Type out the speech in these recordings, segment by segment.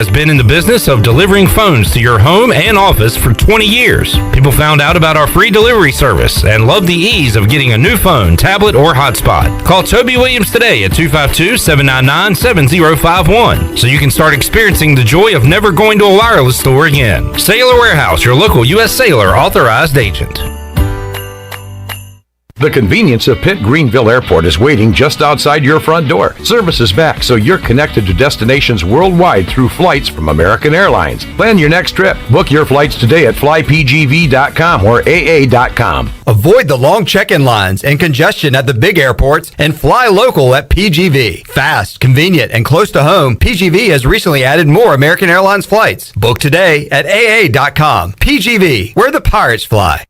Has been in the business of delivering phones to your home and office for 20 years. People found out about our free delivery service and love the ease of getting a new phone, tablet, or hotspot. Call Toby Williams today at 252-799-7051 so you can start experiencing the joy of never going to a wireless store again. Sailor Warehouse, your local U.S. Sailor authorized agent. The convenience of Pitt Greenville Airport is waiting just outside your front door. Service is back, so you're connected to destinations worldwide through flights from American Airlines. Plan your next trip. Book your flights today at flypgv.com or aa.com. Avoid the long check-in lines and congestion at the big airports and fly local at PGV. Fast, convenient, and close to home, PGV has recently added more American Airlines flights. Book today at aa.com. PGV, where the pirates fly.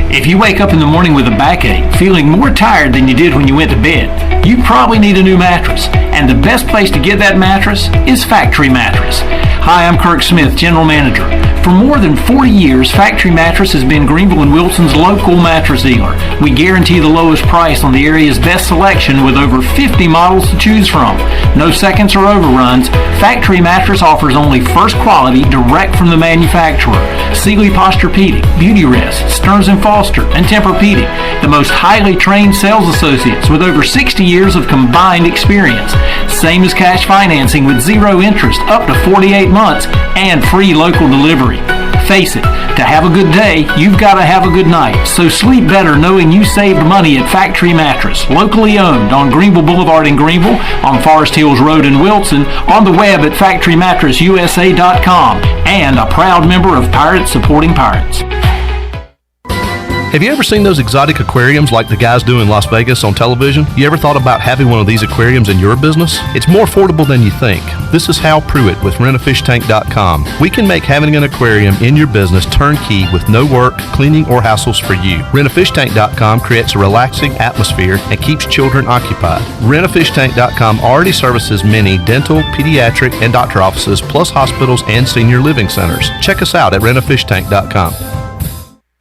If you wake up in the morning with a backache, feeling more tired than you did when you went to bed, you probably need a new mattress. And the best place to get that mattress is Factory Mattress. Hi, I'm Kirk Smith, General Manager. For more than 40 years, Factory Mattress has been Greenville and Wilson's local mattress dealer. We guarantee the lowest price on the area's best selection with over 50 models to choose from. No seconds or overruns. Factory Mattress offers only first quality direct from the manufacturer. Sealy Posturepedic, Beauty Rest, Stearns & Foster, and Tempur-Pedic. The most highly trained sales associates with over 60 years of combined experience. Same as cash financing with zero interest up to 48 months and free local delivery. Face it, to have a good day, you've got to have a good night. So sleep better knowing you saved money at Factory Mattress, locally owned on Greenville Boulevard in Greenville, on Forest Hills Road in Wilson, on the web at factorymattressusa.com, and a proud member of Pirates Supporting Pirates. Have you ever seen those exotic aquariums like the guys do in Las Vegas on television? You ever thought about having one of these aquariums in your business? It's more affordable than you think. This is Hal Pruitt with rentafishtank.com. We can make having an aquarium in your business turnkey with no work, cleaning, or hassles for you. Rentafishtank.com creates a relaxing atmosphere and keeps children occupied. Rentafishtank.com already services many dental, pediatric, and doctor offices, plus hospitals and senior living centers. Check us out at rentafishtank.com.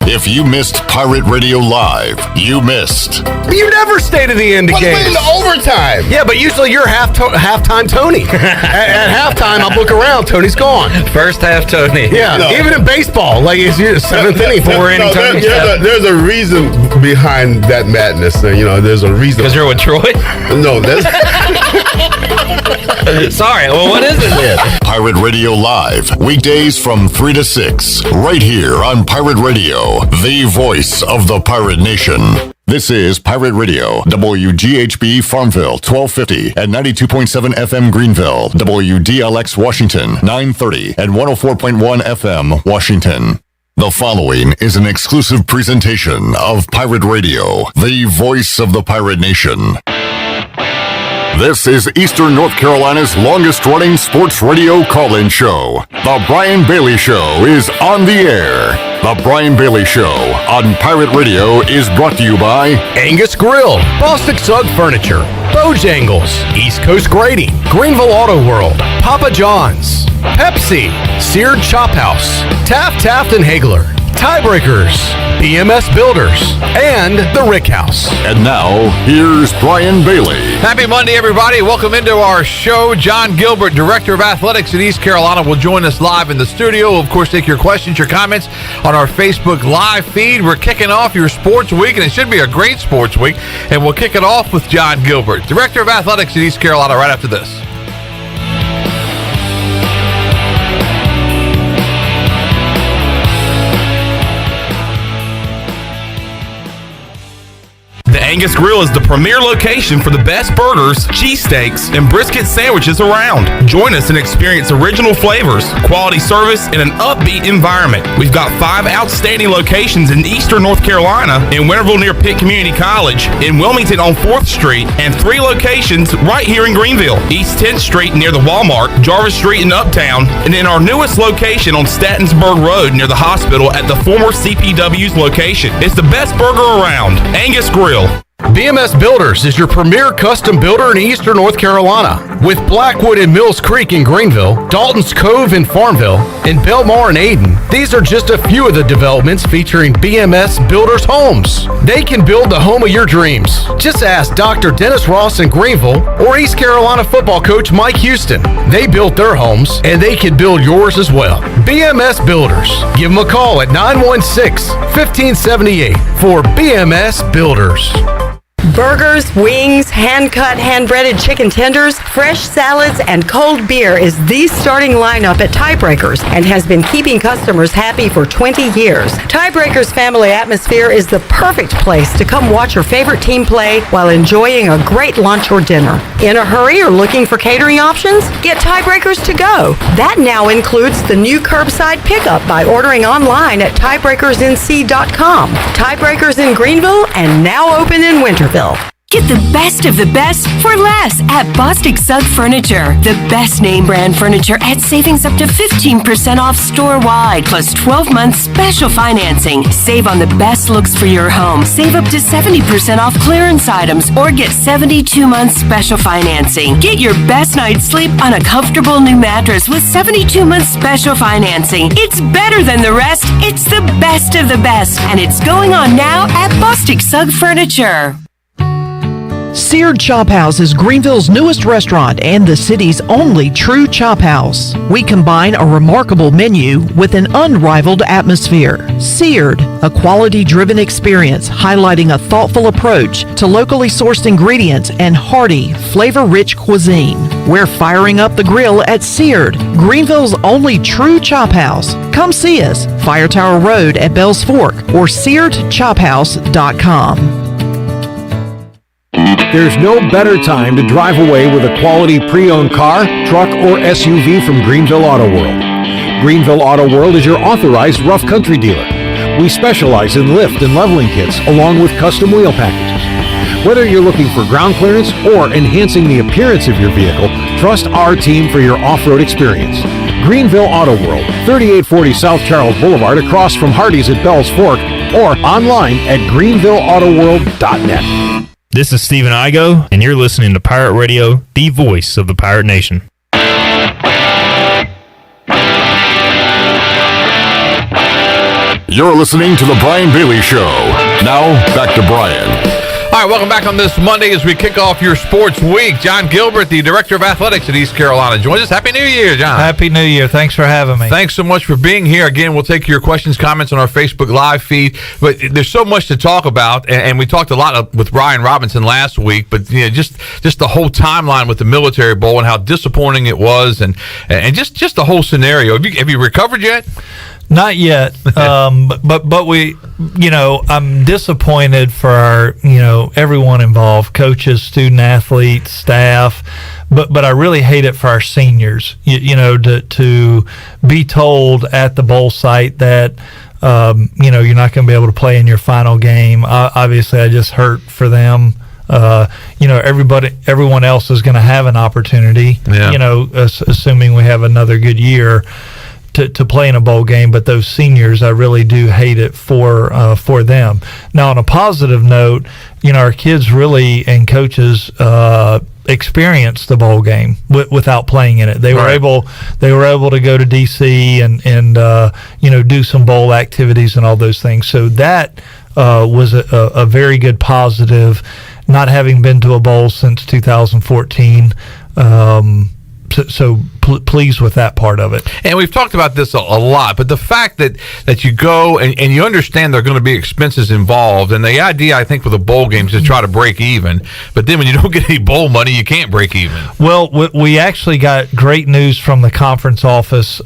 If you missed Pirate Radio Live, you missed. You never stay to the end of games. Wait into overtime. Yeah, but usually you're halftime Tony. at halftime, I look around, Tony's gone. First half, Tony. Yeah, no. Even in baseball, like it's seventh inning, four inning Tony. There's a reason behind that madness. There's a reason. Because you're with Troy? No, that's... Sorry, well, what is it then? Pirate Radio Live, weekdays from 3 to 6, right here on Pirate Radio, the voice of the Pirate Nation. This is Pirate Radio, WGHB Farmville, 1250 and 92.7 FM Greenville, WDLX Washington, 930 and 104.1 FM Washington. The following is an exclusive presentation of Pirate Radio, the voice of the Pirate Nation. This is Eastern North Carolina's longest-running sports radio call-in show. The Brian Bailey Show is on the air. The Brian Bailey Show on Pirate Radio is brought to you by Angus Grill, Bostic Sugg Furniture, Bojangles, East Coast Grading, Greenville Auto World, Papa John's, Pepsi, Seared Chop House, Taft and Hagler, Tiebreakers, BMS Builders, and The Rick House. And now, here's Brian Bailey. Happy Monday, everybody. Welcome into our show. Jon Gilbert, Director of Athletics at East Carolina, will join us live in the studio. We'll, of course, take your questions, your comments on our Facebook Live feed. We're kicking off your sports week, and it should be a great sports week. And we'll kick it off with Jon Gilbert, Director of Athletics at East Carolina, right after this. The Angus Grill is the premier location for the best burgers, cheesesteaks, and brisket sandwiches around. Join us and experience original flavors, quality service, and an upbeat environment. We've got 5 outstanding locations in Eastern North Carolina, in Winterville near Pitt Community College, in Wilmington on 4th Street, and 3 locations right here in Greenville, East 10th Street near the Walmart, Jarvis Street in Uptown, and in our newest location on Statensburg Road near the hospital at the former CPW's location. It's the best burger around, Angus Grill. BMS Builders is your premier custom builder in eastern North Carolina. With Blackwood and Mills Creek in Greenville, Dalton's Cove in Farmville, and Belmar and Ayden, these are just a few of the developments featuring BMS Builders homes. They can build the home of your dreams. Just ask Dr. Dennis Ross in Greenville or East Carolina football coach Mike Houston. They built their homes, and they can build yours as well. BMS Builders. Give them a call at 916-1578 for BMS Builders. Burgers, wings, hand-cut, hand-breaded chicken tenders, fresh salads, and cold beer is the starting lineup at Tiebreakers and has been keeping customers happy for 20 years. Tiebreakers family atmosphere is the perfect place to come watch your favorite team play while enjoying a great lunch or dinner. In a hurry or looking for catering options? Get Tiebreakers to go. That now includes the new curbside pickup by ordering online at tiebreakersnc.com. Tiebreakers in Greenville and now open in Winterville. Get the best of the best for less at Bostic Sugg Furniture. The best name brand furniture at savings up to 15% off store-wide, plus 12 months special financing. Save on the best looks for your home. Save up to 70% off clearance items or get 72 months special financing. Get your best night's sleep on a comfortable new mattress with 72 months special financing. It's better than the rest. It's the best of the best, and it's going on now at Bostic Sugg Furniture. Seared Chop House is Greenville's newest restaurant and the city's only true chop house. We combine a remarkable menu with an unrivaled atmosphere. Seared, a quality-driven experience highlighting a thoughtful approach to locally sourced ingredients and hearty, flavor-rich cuisine. We're firing up the grill at Seared, Greenville's only true chop house. Come see us, Fire Tower Road at Bells Fork or SearedChophouse.com. There's no better time to drive away with a quality pre-owned car, truck, or SUV from Greenville Auto World. Greenville Auto World is your authorized rough country dealer. We specialize in lift and leveling kits along with custom wheel packages. Whether you're looking for ground clearance or enhancing the appearance of your vehicle, trust our team for your off-road experience. Greenville Auto World, 3840 South Charles Boulevard across from Hardee's at Bells Fork or online at greenvilleautoworld.net. This is Stephen Igo, and you're listening to Pirate Radio, the voice of the Pirate Nation. You're listening to The Brian Bailey Show. Now, back to Brian. All right, welcome back on this Monday as we kick off your sports week. Jon Gilbert, the Director of Athletics at East Carolina, joins us. Happy New Year, John. Happy New Year. Thanks for having me. Thanks so much for being here. Again, we'll take your questions, comments on our Facebook Live feed. But there's so much to talk about, and we talked a lot with Brian Robinson last week. But you know, just the whole timeline with the Military Bowl and how disappointing it was, and just the whole scenario. Have you recovered yet? Not yet, but we, I'm disappointed for our, everyone involved, coaches, student athletes, staff, but I really hate it for our seniors, to be told at the bowl site that, you're not going to be able to play in your final game. Obviously, I just hurt for them. Everyone else is going to have an opportunity, assuming we have another good year to play in a bowl game, but those seniors, I really do hate it for them. Now, on a positive note, our kids really and coaches experienced the bowl game without playing in it. They were able to go to DC and do some bowl activities and all those things. So that was a very good positive. Not having been to a bowl since 2014. So pleased with that part of it. And we've talked about this a lot, but the fact that you go and you understand there are going to be expenses involved, and the idea, I think, with a bowl game is to try to break even, but then when you don't get any bowl money, you can't break even. Well, we actually got great news from the conference office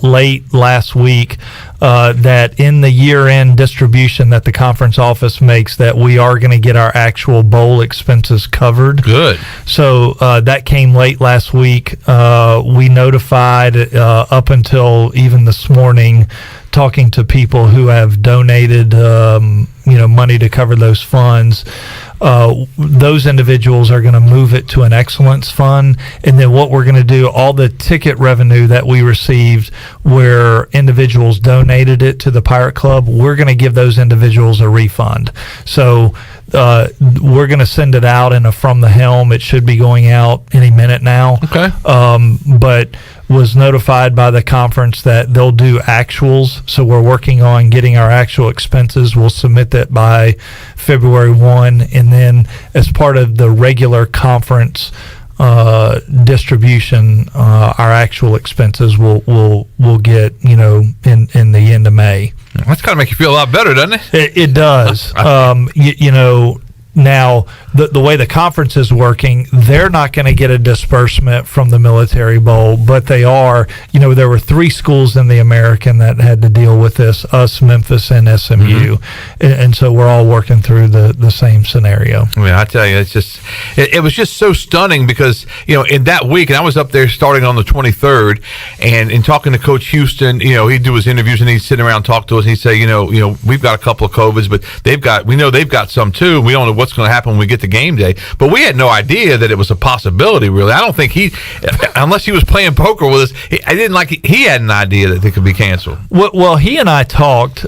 late last week that in the year-end distribution that the conference office makes, that we are going to get our actual bowl expenses covered. Good. So that came late last week. We notified up until even this morning, talking to people who have donated, money to cover those funds. Those individuals are going to move it to an excellence fund, and then what we're going to do, all the ticket revenue that we received where individuals donated it to the Pirate Club, we're going to give those individuals a refund. So we're going to send it out in a From the Helm. It should be going out any minute now. Okay. But was notified by the conference that they'll do actuals, so we're working on getting our actual expenses. We'll submit that by February 1, and then as part of the regular conference distribution, our actual expenses will get in the end of May. That's got to make you feel a lot better, doesn't it? It does. Now, the way the conference is working, they're not going to get a disbursement from the Military Bowl, but they are. There were 3 schools in the American that had to deal with this, us, Memphis, and SMU. And so we're all working through the same scenario. I tell you, it was just so stunning because, in that week, and I was up there starting on the 23rd, and in talking to Coach Houston, he'd do his interviews, and he'd sit around and talk to us, and he'd say, we've got a couple of COVIDs, but we know they've got some too. We don't know what's going to happen when we get to game day, but we had no idea that it was a possibility, really. I don't think unless he was playing poker with us, he had an idea that they could be canceled. Well, he and I talked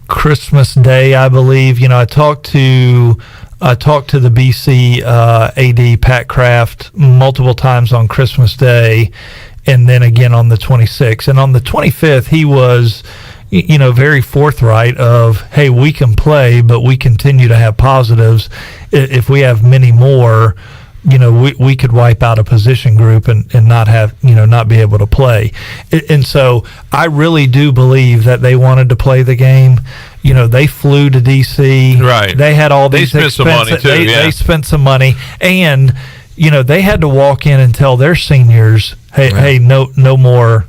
Christmas Day, I believe. I talked to the BC AD Pat Kraft multiple times on Christmas Day, and then again on the 26th. And on the 25th, he was very forthright of, hey, we can play, but we continue to have positives. If we have many more, we could wipe out a position group and not have, not be able to play. And so I really do believe that they wanted to play the game. They flew to D.C. Right. They had all these expenses. They spent some money, too. They spent some money. And, they had to walk in and tell their seniors, hey, no more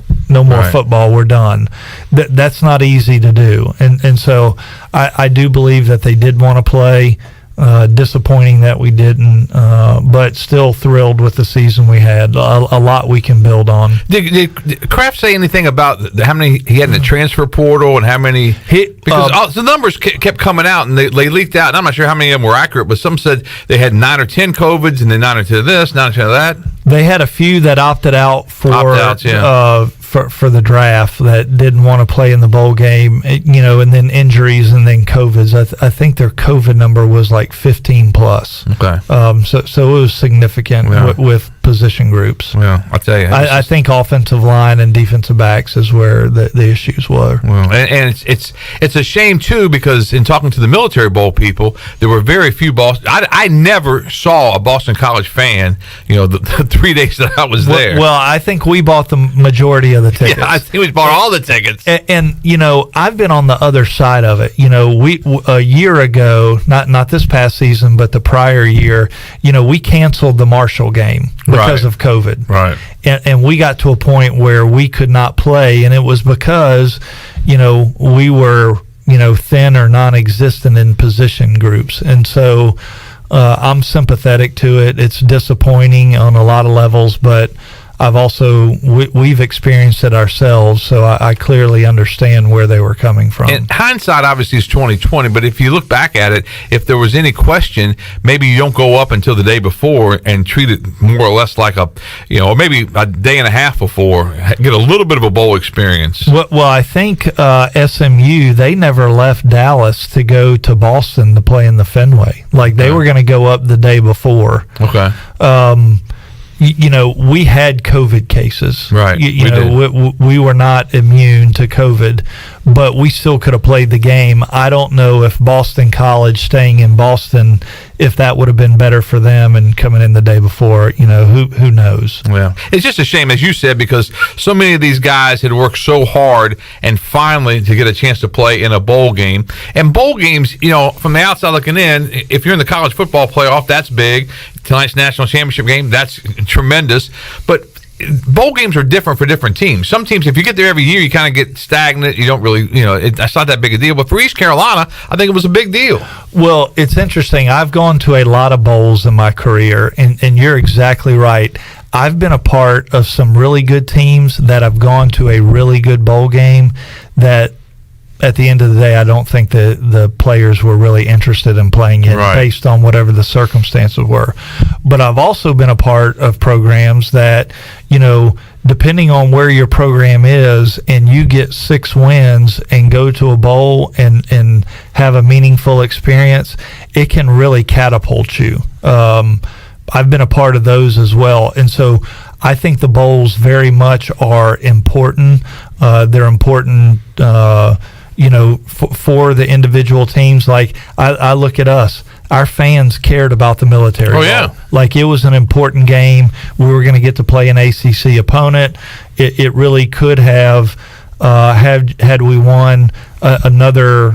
football, we're done. That's not easy to do. And so I do believe that they did want to play. Disappointing that we didn't, but still thrilled with the season we had. A lot we can build on. Did Kraft say anything about how many he had in the transfer portal and how many? Because the numbers kept coming out and they leaked out, and I'm not sure how many of them were accurate, but some said they had 9 or 10 COVIDs and then 9 or 10 of this, 9 or 10 of that. They had a few that opted out for the draft that didn't want to play in the bowl game, and then injuries and then COVIDs. I think their COVID number was like 15 plus. Okay. So it was significant with position groups. Well, I'll tell you. I think offensive line and defensive backs is where the issues were. Well, and it's a shame, too, because in talking to the Military Bowl people, there were very few Boston. I never saw a Boston College fan, the 3 days that I was there. Well, I think we bought the majority of the tickets. Yeah, I think we bought all the tickets. And I've been on the other side of it. We a year ago, not this past season, but the prior year, we canceled the Marshall game because of COVID. Right. And we got to a point where we could not play, and it was because, we were, thin or non-existent in position groups. And so I'm sympathetic to it. It's disappointing on a lot of levels, but I've also we've experienced it ourselves, so I clearly understand where they were coming from. And hindsight obviously is 20/20, but if you look back at it, if there was any question, maybe you don't go up until the day before and treat it more or less like or maybe a day and a half before, get a little bit of a bowl experience. Well, I think SMU, they never left Dallas to go to Boston to play in the Fenway. Like they were going to go up the day before. Okay. We had COVID cases. Right. We were not immune to COVID, but we still could have played the game. I don't know if Boston College staying in Boston, if that would have been better for them and coming in the day before, who knows? Well, it's just a shame, as you said, because so many of these guys had worked so hard and finally to get a chance to play in a bowl game. And bowl games, from the outside looking in, if you're in the college football playoff, that's big. Tonight's national championship game, that's tremendous. But bowl games are different for different teams. Some teams, if you get there every year, you kind of get stagnant. You don't really, that's not that big a deal. But for East Carolina, I think it was a big deal. Well, it's interesting. I've gone to a lot of bowls in my career, and you're exactly right. I've been a part of some really good teams that have gone to a really good bowl game that at the end of the day, I don't think the players were really interested in playing it based on whatever the circumstances were. But I've also been a part of programs that, depending on where your program is, and you get 6 wins and go to a bowl and have a meaningful experience, it can really catapult you. I've been a part of those as well. And so I think the bowls very much are important. They're important, for the individual teams. Like I look at us. Our fans cared about the military. Oh, yeah. Like it was an important game. We were going to get to play an ACC opponent. It really could have, had we won, another,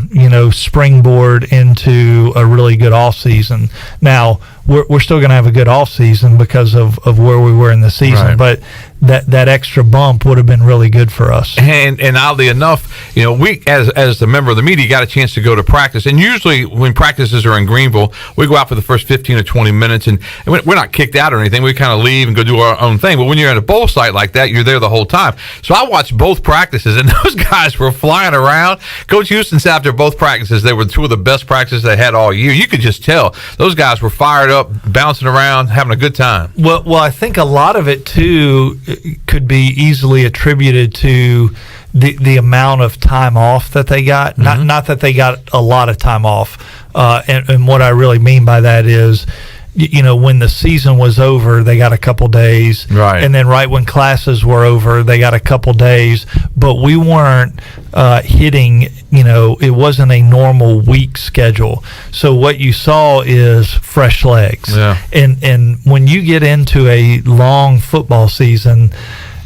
springboard into a really good off season. Now, we're still going to have a good off season because of where we were in the season, but that extra bump would have been really good for us. And oddly enough, we as a member of the media got a chance to go to practice, and usually when practices are in Greenville, we go out for the first 15 or 20 minutes, and we're not kicked out or anything. We kind of leave and go do our own thing. But when you're at a bowl site like that, you're there the whole time. So I watched both practices, and those guys were flying around. Coach Houston said after both practices, they were 2 of the best practices they had all year. You could just tell those guys were fired up, bouncing around, having a good time. Well, I think a lot of it too could be easily attributed to the amount of time off that they got. Not that they got a lot of time off. And what I really mean by that is, when the season was over, they got a couple days. Right. And then right when classes were over, they got a couple days. But we weren't hitting, it wasn't a normal week schedule. So what you saw is fresh legs. Yeah. And when you get into a long football season,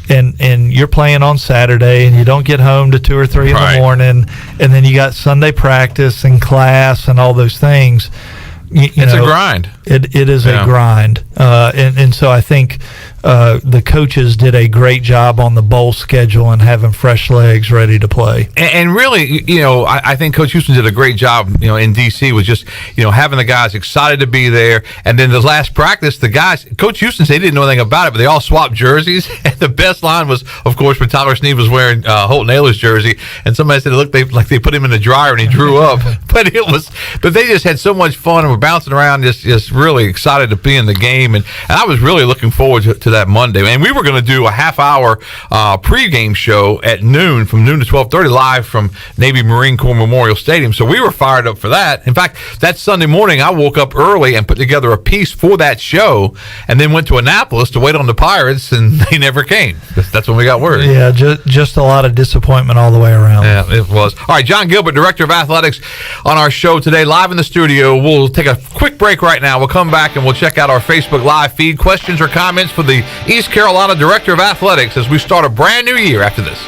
and you're playing on Saturday and you don't get home to 2 or 3 in the morning, and then you got Sunday practice and class and all those things, it's a grind. It is a grind. And so I think the coaches did a great job on the bowl schedule and having fresh legs ready to play. And really, I think Coach Houston did a great job, in D.C. with just, having the guys excited to be there. And then the last practice, the guys, Coach Houston said he didn't know anything about it, but they all swapped jerseys. And the best line was, of course, when Tyler Snead was wearing Holton Ayler's jersey. And somebody said it looked like they put him in the dryer and he drew up. But they just had so much fun and were bouncing around, just really excited to be in the game. And I was really looking forward to that Monday. And we were going to do a half-hour pregame show at noon, from noon to 12:30, live from Navy Marine Corps Memorial Stadium. So we were fired up for that. In fact, that Sunday morning, I woke up early and put together a piece for that show, and then went to Annapolis to wait on the Pirates, and they never came. That's when we got word. Yeah, just a lot of disappointment all the way around. Yeah, it was. All right, Jon Gilbert, Director of Athletics, on our show today, live in the studio. We'll take a quick break right now. We'll come back and we'll check out our Facebook Live feed. Questions or comments for the East Carolina Director of Athletics as we start a brand new year after this.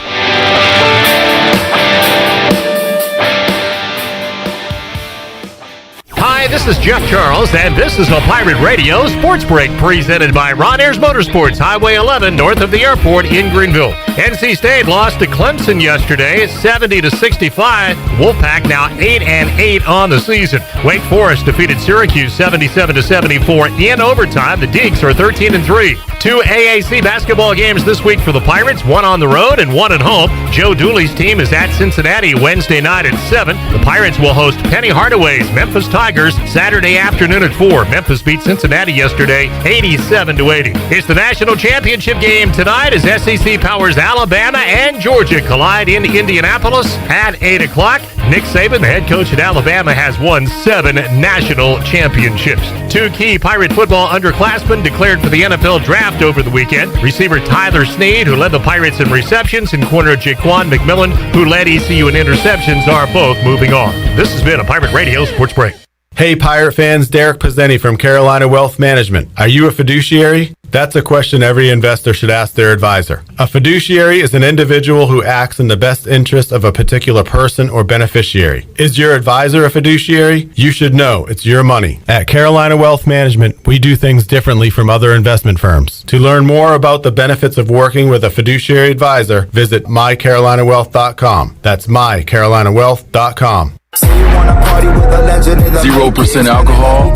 Hi, this is Jeff Charles, and this is the Pirate Radio Sports Break presented by Ron Ayers Motorsports, Highway 11, north of the airport in Greenville. NC State lost to Clemson yesterday, 70-65. Wolfpack now 8-8 on the season. Wake Forest defeated Syracuse 77-74 in overtime. The Deacs are 13-3. 2 AAC basketball games this week for the Pirates, 1 on the road and 1 at home. Joe Dooley's team is at Cincinnati Wednesday night at 7. The Pirates will host Penny Hardaway's Memphis Tigers Saturday afternoon at 4. Memphis beat Cincinnati yesterday 87-80. It's the national championship game tonight as SEC powers Alabama and Georgia collide in Indianapolis at 8 o'clock. Nick Saban, the head coach at Alabama, has won 7 national championships. 2 key Pirate football underclassmen declared for the NFL draft over the weekend. Receiver Tyler Snead, who led the Pirates in receptions, and corner Jaquan McMillan, who led ECU in interceptions, are both moving on. This has been a Pirate Radio Sports Break. Hey Pirate fans, Derek Pizzeni from Carolina Wealth Management. Are you a fiduciary? That's a question every investor should ask their advisor. A fiduciary is an individual who acts in the best interest of a particular person or beneficiary. Is your advisor a fiduciary? You should know it's your money. At Carolina Wealth Management, we do things differently from other investment firms. To learn more about the benefits of working with a fiduciary advisor, visit mycarolinawealth.com. That's mycarolinawealth.com. 0% alcohol,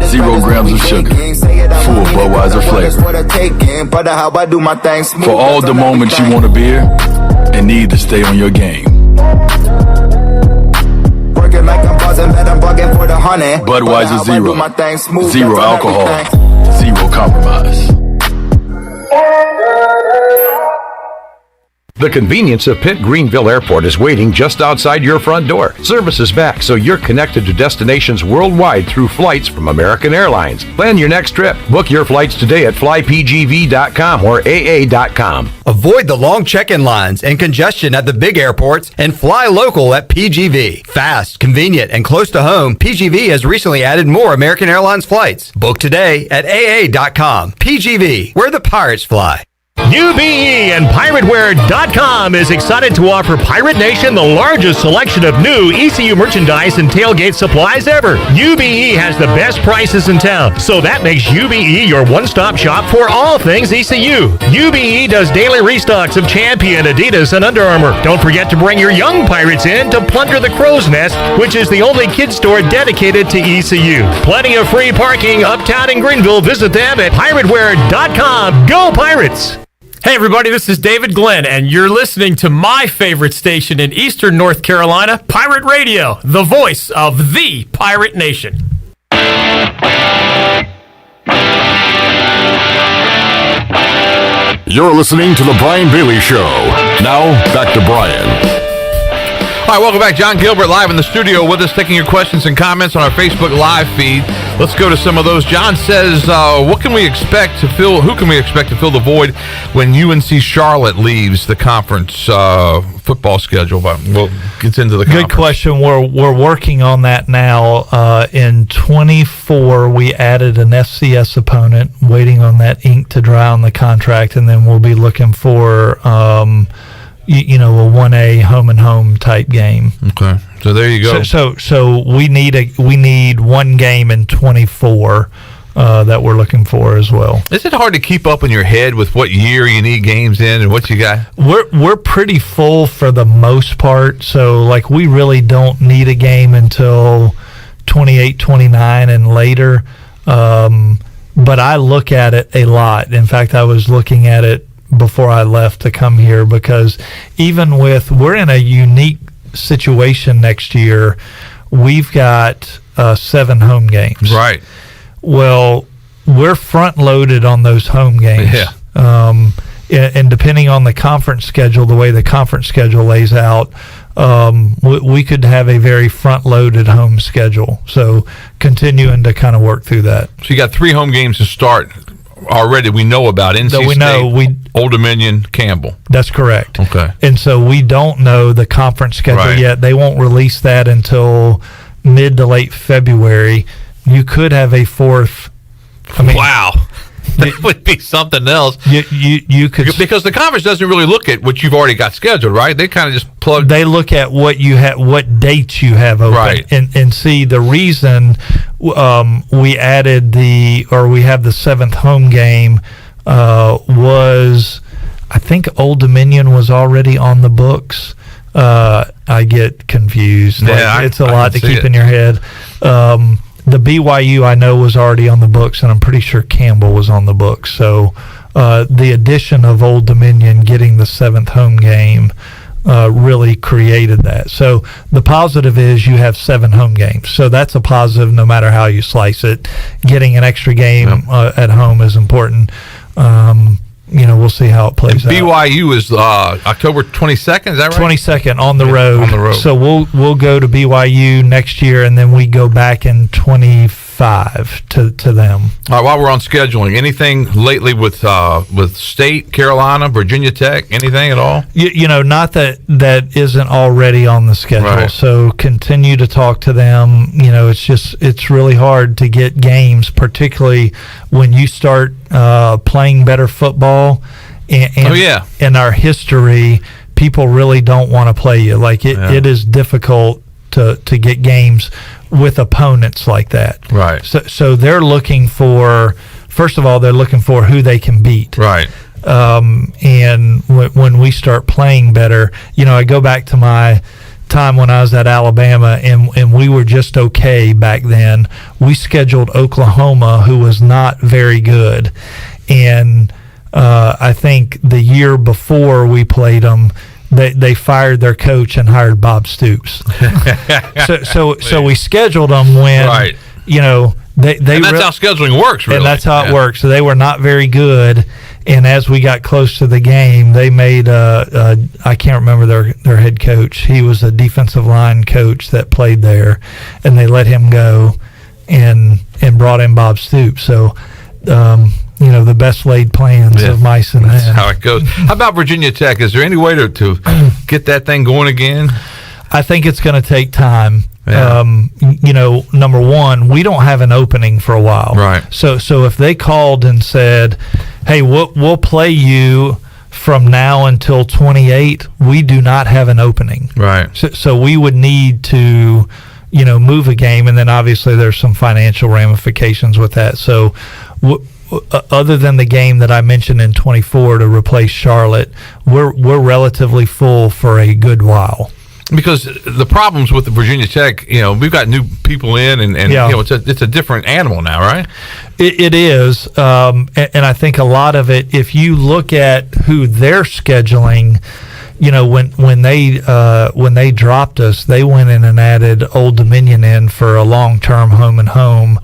0 grams of sugar, full Budweiser flavor. For all the moments you want a beer and need to stay on your game. Seem like I'm buzzing, bet I'm bugging for the honey. Budweiser Zero. Zero alcohol. Zero compromise. The convenience of Pitt Greenville Airport is waiting just outside your front door. Service is back, so you're connected to destinations worldwide through flights from American Airlines. Plan your next trip. Book your flights today at flypgv.com or aa.com. Avoid the long check-in lines and congestion at the big airports and fly local at PGV. Fast, convenient, and close to home, PGV has recently added more American Airlines flights. Book today at aa.com. PGV, where the pirates fly. UBE and PirateWear.com is excited to offer Pirate Nation the largest selection of new ECU merchandise and tailgate supplies ever. UBE has the best prices in town, so that makes UBE your one-stop shop for all things ECU. UBE does daily restocks of Champion, Adidas, and Under Armour. Don't forget to bring your young Pirates in to plunder the Crow's Nest, which is the only kids store dedicated to ECU. Plenty of free parking uptown in Greenville. Visit them at PirateWear.com. Go Pirates! Hey everybody, this is David Glenn, and you're listening to my favorite station in Eastern North Carolina, Pirate Radio, the voice of the Pirate Nation. You're listening to The Brian Bailey Show. Now, back to Brian. All right, welcome back. Jon Gilbert live in the studio with us, taking your questions and comments on our Facebook Live feed. Let's go to some of those. John says, who can we expect to fill the void when UNC Charlotte leaves the conference football schedule? But we'll get into the conference. Good question. We're working on that now. In 24, we added an FCS opponent, waiting on that ink to dry on the contract, and then we'll be looking for a 1A home and home type game. Okay, so there you go. So we need one game in 24 that we're looking for as well. Is it hard to keep up in your head with what year you need games in and what you got? We're pretty full for the most part. So like we really don't need a game until 28, 29 and later. But I look at it a lot. In fact, I was looking at it before I left to come here, because even we're in a unique situation next year. We've got 7 home games. Right. Well, we're front loaded on those home games. Yeah. And depending on the conference schedule, the way the conference schedule lays out, we could have a very front loaded home schedule. So continuing to kind of work through that. So you got 3 home games to start already. We know about NC State, Old Dominion, Campbell. That's correct. Okay. And so we don't know the conference schedule yet. They won't release that until mid to late February. You could have a fourth. Wow. That would be something else. You could, because the conference doesn't really look at what you've already got scheduled, right? They kind of just plug. They look at what you have, what dates you have open, right? And see the reason we added we have the 7th home game was, I think Old Dominion was already on the books. I get confused. Yeah, it's a lot to keep in your head. The BYU I know was already on the books, and I'm pretty sure Campbell was on the books. So the addition of Old Dominion getting the 7th home game really created that. So the positive is you have 7 home games. So that's a positive no matter how you slice it. Getting an extra game at home is important. We'll see how it plays out. BYU is October 22nd, is that right? 22nd on the road. On the road. So we'll go to BYU next year, and then we go back in 25 to them. All right, while we're on scheduling, anything lately with State, Carolina, Virginia Tech, anything at all? Not that isn't already on the schedule. Right. So continue to talk to them. It's really hard to get games, particularly when you start playing better football. And in our history, people really don't want to play you. Like it is difficult to get games with opponents like that. Right. So they're looking for, first of all, they're looking for who they can beat. Right. And when we start playing better, I go back to my time when I was at Alabama, and we were just okay back then. We scheduled Oklahoma, who was not very good, and I think the year before we played them, they fired their coach and hired Bob Stoops. so we scheduled them when right. They and that's how scheduling works, really. And that's how it works. So they were not very good. And as we got close to the game, they made I can't remember their head coach. He was a defensive line coach that played there, and they let him go and brought in Bob Stoops. So the best laid plans of mice and men. That's how it goes. How about Virginia Tech? Is there any way to get that thing going again? I think it's going to take time. Yeah. Number one, we don't have an opening for a while. Right. So if they called and said, "Hey, we'll play you from now until 28," we do not have an opening. Right. So we would need to, move a game, and then obviously there's some financial ramifications with that. So, other than the game that I mentioned in 24 to replace Charlotte, we're relatively full for a good while. Because the problems with the Virginia Tech, we've got new people in, and it's a different animal now, right? It is, and I think a lot of it, if you look at who they're scheduling, when they dropped us, they went in and added Old Dominion in for a long-term home and home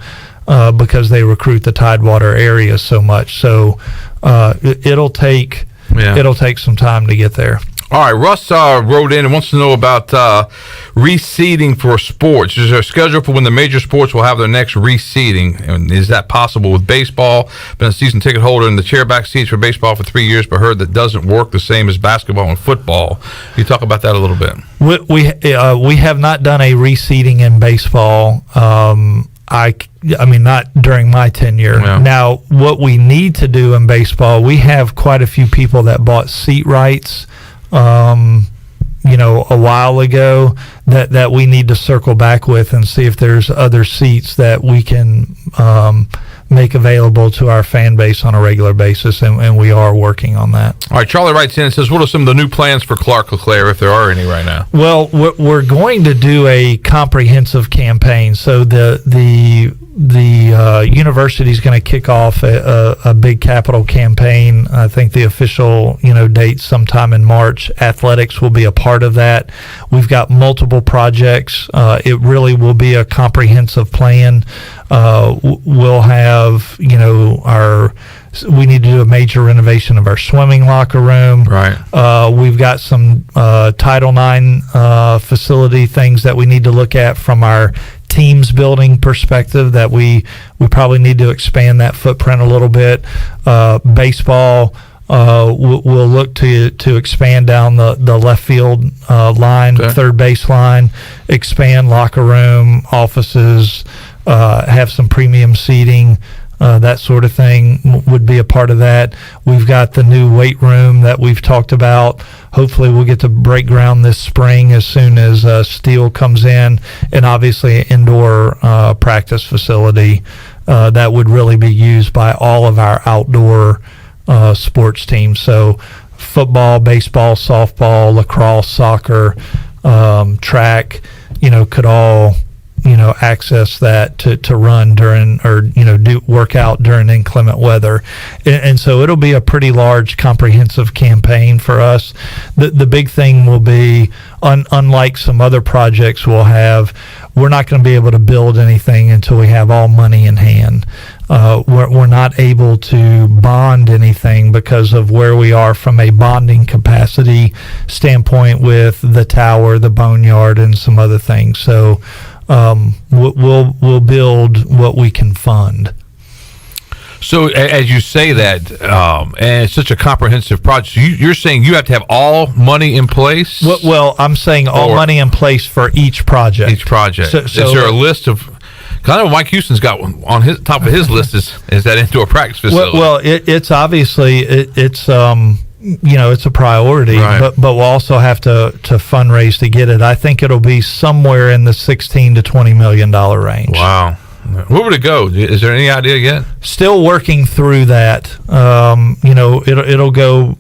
because they recruit the Tidewater area so much. So it'll take some time to get there. All right, Russ wrote in and wants to know about reseeding for sports. Is there a schedule for when the major sports will have their next reseeding? And is that possible with baseball? Been a season ticket holder in the chairback seats for baseball for 3 years, but heard that doesn't work the same as basketball and football. Can you talk about that a little bit? We have not done a reseeding in baseball. I mean, not during my tenure. Yeah. Now, what we need to do in baseball, we have quite a few people that bought seat rights a while ago that we need to circle back with and see if there's other seats that we can make available to our fan base on a regular basis, and we are working on that. All right, Charlie writes in and says, what are some of the new plans for Clark LeClaire, if there are any right now? Well, we're going to do a comprehensive campaign. So the university is going to kick off a big capital campaign. I think the official date sometime in March. Athletics will be a part of that. We've got multiple projects. It really will be a comprehensive plan. We'll have we need to do a major renovation of our swimming locker room. Right. We've got some Title IX facility things that we need to look at from our teams building perspective that we probably need to expand that footprint a little bit. Baseball, we'll look to expand down the left field line, third base line, expand locker room, offices, have some premium seating. That sort of thing would be a part of that. We've got the new weight room that we've talked about. Hopefully we'll get to break ground this spring as soon as steel comes in, and obviously an indoor practice facility that would really be used by all of our outdoor sports teams. So football, baseball, softball, lacrosse, soccer, track, could all access that to run during or do work out during inclement weather, and so it'll be a pretty large comprehensive campaign for us. The big thing will be, unlike some other projects we'll have, we're not going to be able to build anything until we have all money in hand. We're not able to bond anything because of where we are from a bonding capacity standpoint with the tower, the boneyard, and some other things. So we'll build what we can fund. So as you say that, and it's such a comprehensive project, so you're saying you have to have all money in place? Well, I'm saying all money in place for each project. Each project. So is there a list of? Because I know Mike Houston's got one on his top of his list is that indoor practice facility. Well, it's obviously it's a priority, right. but we'll also have to fundraise to get it. I think it'll be somewhere in the $16 to $20 million range. Wow. Where would it go? Is there any idea yet? Still working through that. It'll go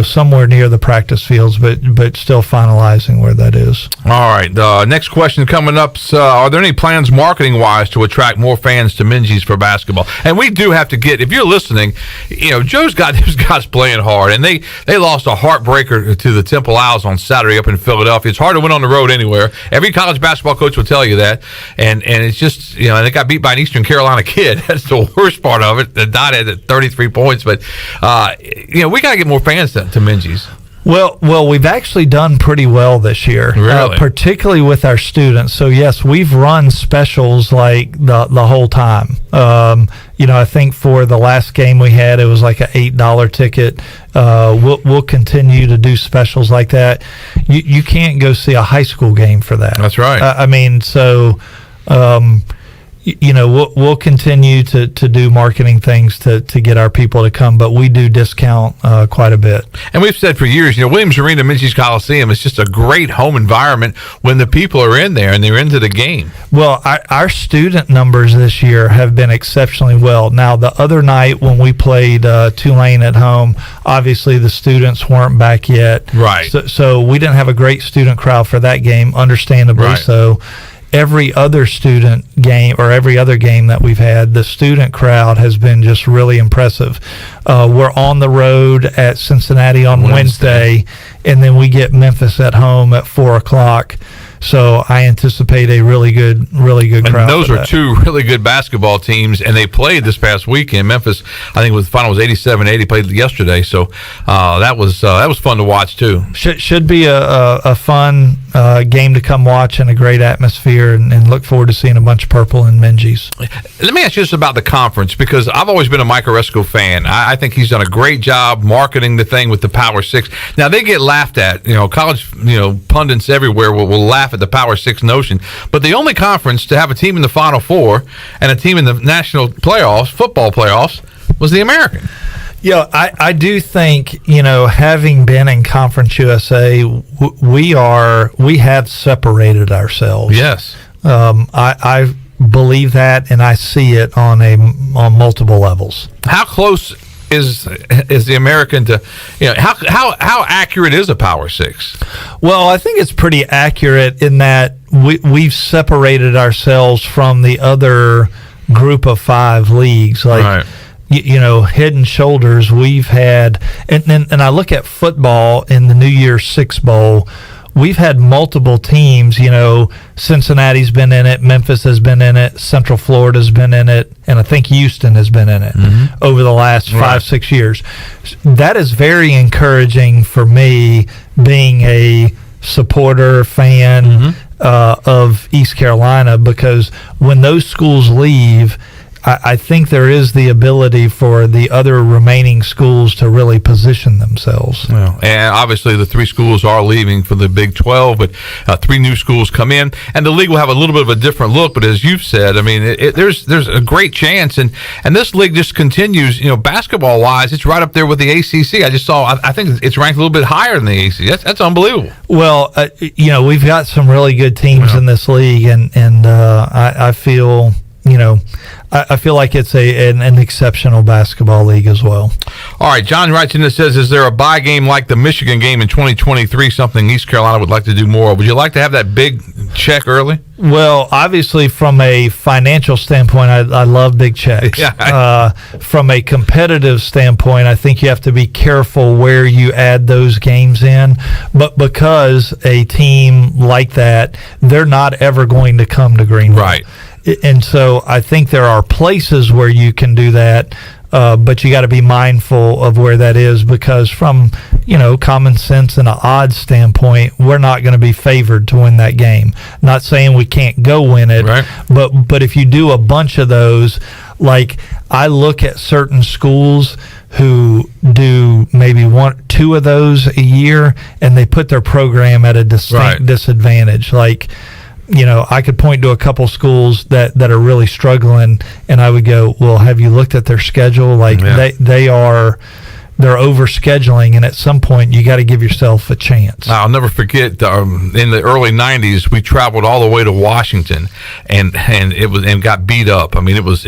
somewhere near the practice fields, but still finalizing where that is. All right. Next question coming up. Are there any plans marketing-wise to attract more fans to Minges for basketball? And we do have to get, if you're listening, Joe's got those guys playing hard, and they lost a heartbreaker to the Temple Owls on Saturday up in Philadelphia. It's hard to win on the road anywhere. Every college basketball coach will tell you that. And it's just, and they got beat by an Eastern Carolina kid. That's the worst part of it. The dot had 33 points. But, we got to get more fans to Minges. Well, we've actually done pretty well this year, really? Particularly with our students. So yes, we've run specials like the whole time. I think for the last game we had, it was like an $8 ticket. We'll continue to do specials like that. You can't go see a high school game for that. That's right. We'll continue to do marketing things to get our people to come, but we do discount quite a bit. And we've said for years, Williams Arena, Minges Coliseum is just a great home environment when the people are in there and they're into the game. Well, our student numbers this year have been exceptionally well. Now, the other night when we played Tulane at home, obviously the students weren't back yet. Right. So we didn't have a great student crowd for that game, understandably so. Every other student game or every other game that we've had, the student crowd has been just really impressive. We're on the road at Cincinnati on Wednesday, and then we get Memphis at home at 4:00. So I anticipate a really good crowd. And those are two really good basketball teams, and they played this past weekend. Memphis, I think, the final was 87-80. Played yesterday, so that was fun to watch too. Should be a fun game to come watch and a great atmosphere, and look forward to seeing a bunch of purple in Minges. Let me ask you this about the conference, because I've always been a Mike Oresco fan. I think he's done a great job marketing the thing with the Power Six. Now they get laughed at. College pundits everywhere will laugh at the Power Six notion, but the only conference to have a team in the Final Four and a team in the national playoffs, football playoffs, was the American. Yeah, I do think, having been in Conference USA, we have separated ourselves. Yes. I believe that, and I see it on multiple levels. How close is the American to, how accurate is a Power Six? Well, I think it's pretty accurate in that we've separated ourselves from the other group of 5 leagues. Like, head and shoulders we've had, and I look at football in the New Year's Six Bowl. We've had multiple teams, Cincinnati's been in it, Memphis has been in it, Central Florida's been in it, and I think Houston has been in it over the last 5-6 years. That is very encouraging for me, being a supporter, fan of East Carolina, because when those schools leave, I think there is the ability for the other remaining schools to really position themselves. Well, and obviously the 3 schools are leaving for the Big 12, but 3 new schools come in, and the league will have a little bit of a different look. But as you've said, there's a great chance, and this league just continues. Basketball wise, it's right up there with the ACC. I just saw. I think it's ranked a little bit higher than the ACC. That's unbelievable. Well, we've got some really good teams in this league, and I feel. I feel like it's an exceptional basketball league as well. All right, John writes in and says, is there a bye game like the Michigan game in 2023, something East Carolina would like to do more of? Would you like to have that big check early? Well, obviously, from a financial standpoint, I love big checks. From a competitive standpoint, I think you have to be careful where you add those games in. But because a team like that, they're not ever going to come to Greenville. Right. And so I think there are places where you can do that, but you got to be mindful of where that is, because from, common sense and an odds standpoint, we're not going to be favored to win that game. Not saying we can't go win it, but if you do a bunch of those, like I look at certain schools who do maybe 1-2 of those a year, and they put their program at a distinct disadvantage. Like, I could point to a couple schools that are really struggling, and I would go, well, have you looked at their schedule? Like they are, they're overscheduling, and at some point you got to give yourself a chance. I'll never forget in the early 90s we traveled all the way to Washington and got beat up. I mean, it was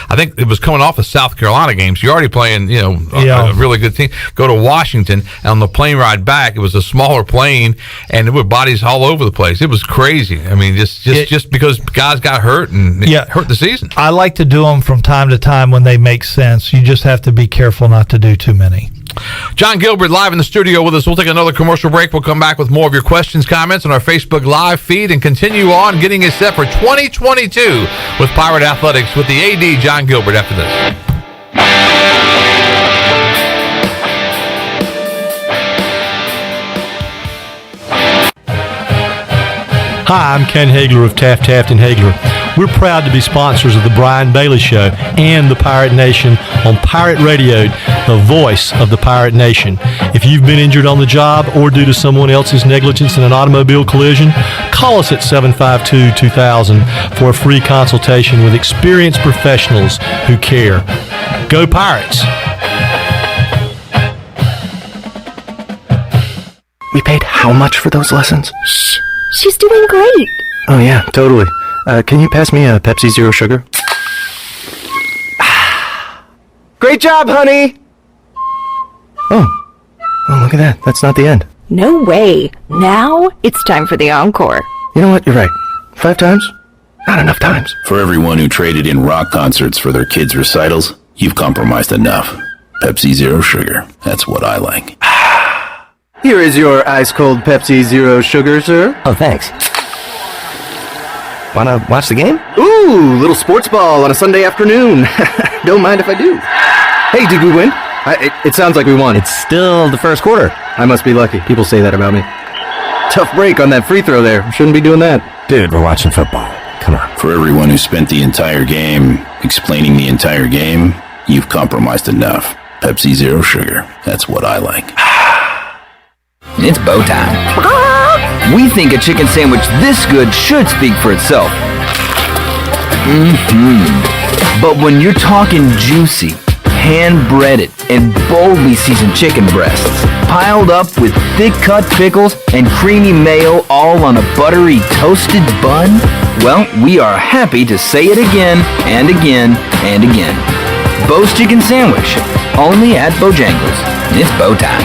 I think it was coming off of South Carolina games. You're already playing, a really good team. Go to Washington, and on the plane ride back, it was a smaller plane, and there were bodies all over the place. It was crazy. I mean, just because guys got hurt and it hurt the season. I like to do them from time to time when they make sense. You just have to be careful not to do too many. Jon Gilbert live in the studio with us. We'll take another commercial break. We'll come back with more of your questions, comments on our Facebook Live feed and continue on getting us set for 2022 with Pirate Athletics with the AD, Jon Gilbert, after this. Hi, I'm Ken Hagler of Taft Hagler. We're proud to be sponsors of the Brian Bailey Show and the Pirate Nation on Pirate Radio, the voice of the Pirate Nation. If you've been injured on the job or due to someone else's negligence in an automobile collision, call us at 752-2000 for a free consultation with experienced professionals who care. Go Pirates! We paid how much for those lessons? Shh. She's doing great. Oh, yeah, totally. Can you pass me a Pepsi Zero Sugar? Great job, honey! Oh, look at that. That's not the end. No way. Now it's time for the encore. You know what? You're right. 5 times? Not enough times. For everyone who traded in rock concerts for their kids' recitals, you've compromised enough. Pepsi Zero Sugar. That's what I like. Here is your ice-cold Pepsi Zero Sugar, sir. Oh, thanks. Wanna watch the game? Ooh, little sports ball on a Sunday afternoon. Don't mind if I do. Hey, did we win? It sounds like we won. It's still the first quarter. I must be lucky. People say that about me. Tough break on that free throw there. Shouldn't be doing that. Dude, we're watching football. Come on. For everyone who spent the entire game explaining the entire game, you've compromised enough. Pepsi Zero Sugar. That's what I like. It's bow time. We think a chicken sandwich this good should speak for itself. But when you're talking juicy, hand-breaded, and boldly seasoned chicken breasts, piled up with thick-cut pickles and creamy mayo all on a buttery toasted bun, well, we are happy to say it again and again and again. Bo's Chicken Sandwich, only at Bojangles. It's bow time.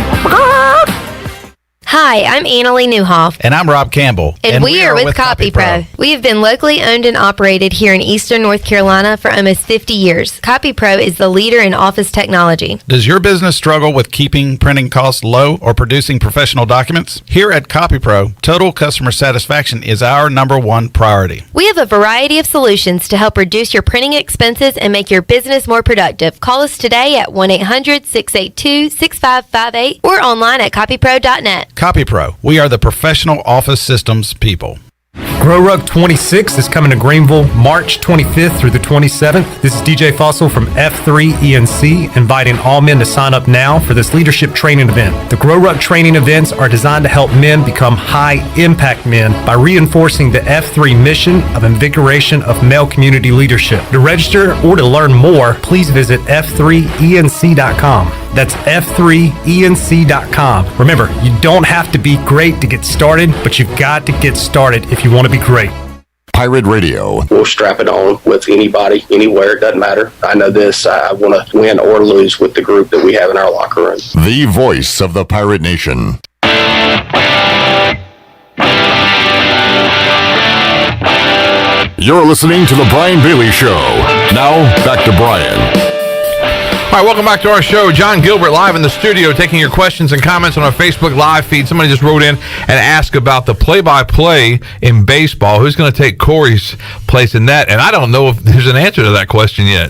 Hi, I'm Annalie Newhoff. And I'm Rob Campbell. And we are with CopyPro. We have been locally owned and operated here in Eastern North Carolina for almost 50 years. CopyPro is the leader in office technology. Does your business struggle with keeping printing costs low or producing professional documents? Here at CopyPro, total customer satisfaction is our #1 priority. We have a variety of solutions to help reduce your printing expenses and make your business more productive. Call us today at 1-800-682-6558 or online at copypro.net. CopyPro, we are the professional office systems people. Grow Rug 26 is coming to Greenville March 25th through the 27th. This is DJ Fussell from F3 ENC, inviting all men to sign up now for this leadership training event. The Grow Rug training events are designed to help men become high-impact men by reinforcing the F3 mission of invigoration of male community leadership. To register or to learn more, please visit f3enc.com. That's f3enc.com. Remember, you don't have to be great to get started, but you've got to get started if you want to be great. Pirate Radio. We'll strap it on with anybody, anywhere. It doesn't matter. I know this. I want to win or lose with the group that we have in our locker room. The voice of the Pirate Nation. You're listening to The Brian Bailey Show. Now, back to Brian. All right, welcome back to our show. Jon Gilbert live in the studio taking your questions and comments on our Facebook Live feed. Somebody just wrote in and asked about the play-by-play in baseball. Who's going to take Corey's place in that? And I don't know if there's an answer to that question yet.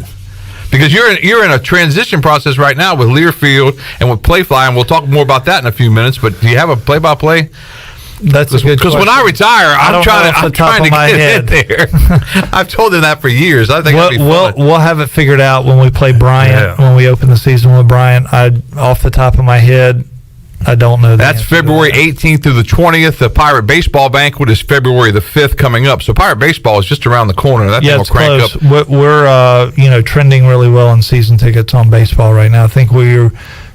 Because you're in a transition process right now with Learfield and with Playfly, and we'll talk more about that in a few minutes. But do you have a play-by-play? That's a good question. Because when I retire, I'm trying to get in there. I've told them that for years. I think it'll be fun. We'll have it figured out when we play Bryant, when we open the season with Bryant. Off the top of my head, I don't know. That's February 18th through the 20th. The Pirate Baseball Banquet is February the 5th coming up. So Pirate Baseball is just around the corner. That thing will crank up. We're trending really well on season tickets on baseball right now. I think we're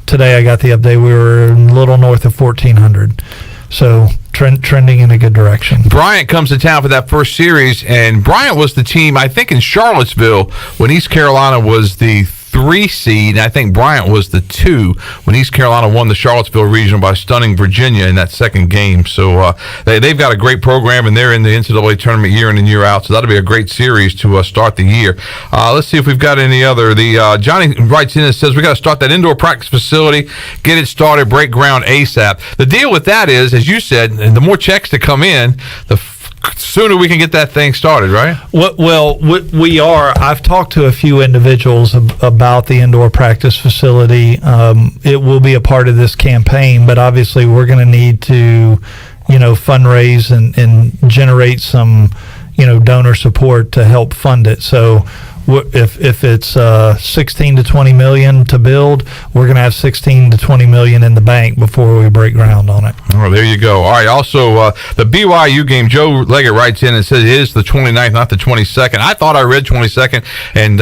today I got the update. We were a little north of 1,400. So trending in a good direction. Bryant comes to town for that first series, and Bryant was the team, I think, in Charlottesville when East Carolina was the 3 seed, and I think Bryant was the 2 when East Carolina won the Charlottesville regional by stunning Virginia in that second game. So they've got a great program, and they're in the NCAA tournament year in and year out. So that'll be a great series to start the year. Let's see if we've got any other. Johnny writes in and says we got to start that indoor practice facility, get it started, break ground ASAP. The deal with that is, as you said, the more checks that come in, the sooner we can get that thing started, right? Well, we are. I've talked to a few individuals about the indoor practice facility. It will be a part of this campaign, but obviously we're going to need to, fundraise and generate some, donor support to help fund it. So if it's 16 to 20 million to build, we're going to have 16 to 20 million in the bank before we break ground on it. Oh, there you go. All right. Also, the BYU game, Joe Leggett writes in and says it is the 29th, not the 22nd. I thought I read 22nd, and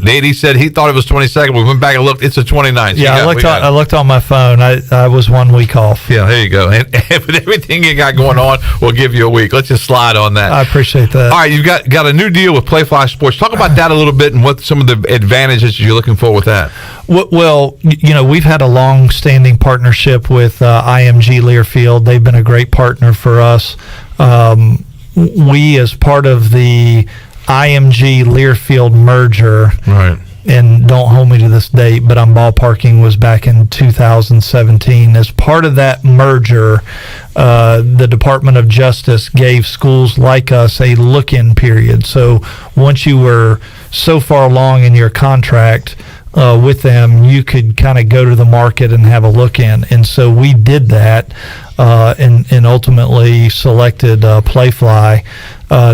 Nady said he thought it was 22nd. We went back and looked. It's the 29th. Yeah, I looked on my phone. I was 1 week off. Yeah, there you go. And with everything you got going on, we'll give you a week. Let's just slide on that. I appreciate that. All right, you've got a new deal with Playfly Sports. Talk about that a little bit and what some of the advantages you're looking for with that. Well, we've had a long-standing partnership with IMG Learfield. They've been a great partner for us. We, as part of the IMG Learfield merger, right? And don't hold me to this date, but I'm ballparking was back in 2017. As part of that merger, the Department of Justice gave schools like us a look-in period. So once you were so far along in your contract with them, you could kind of go to the market and have a look-in. And so we did that and ultimately selected Playfly.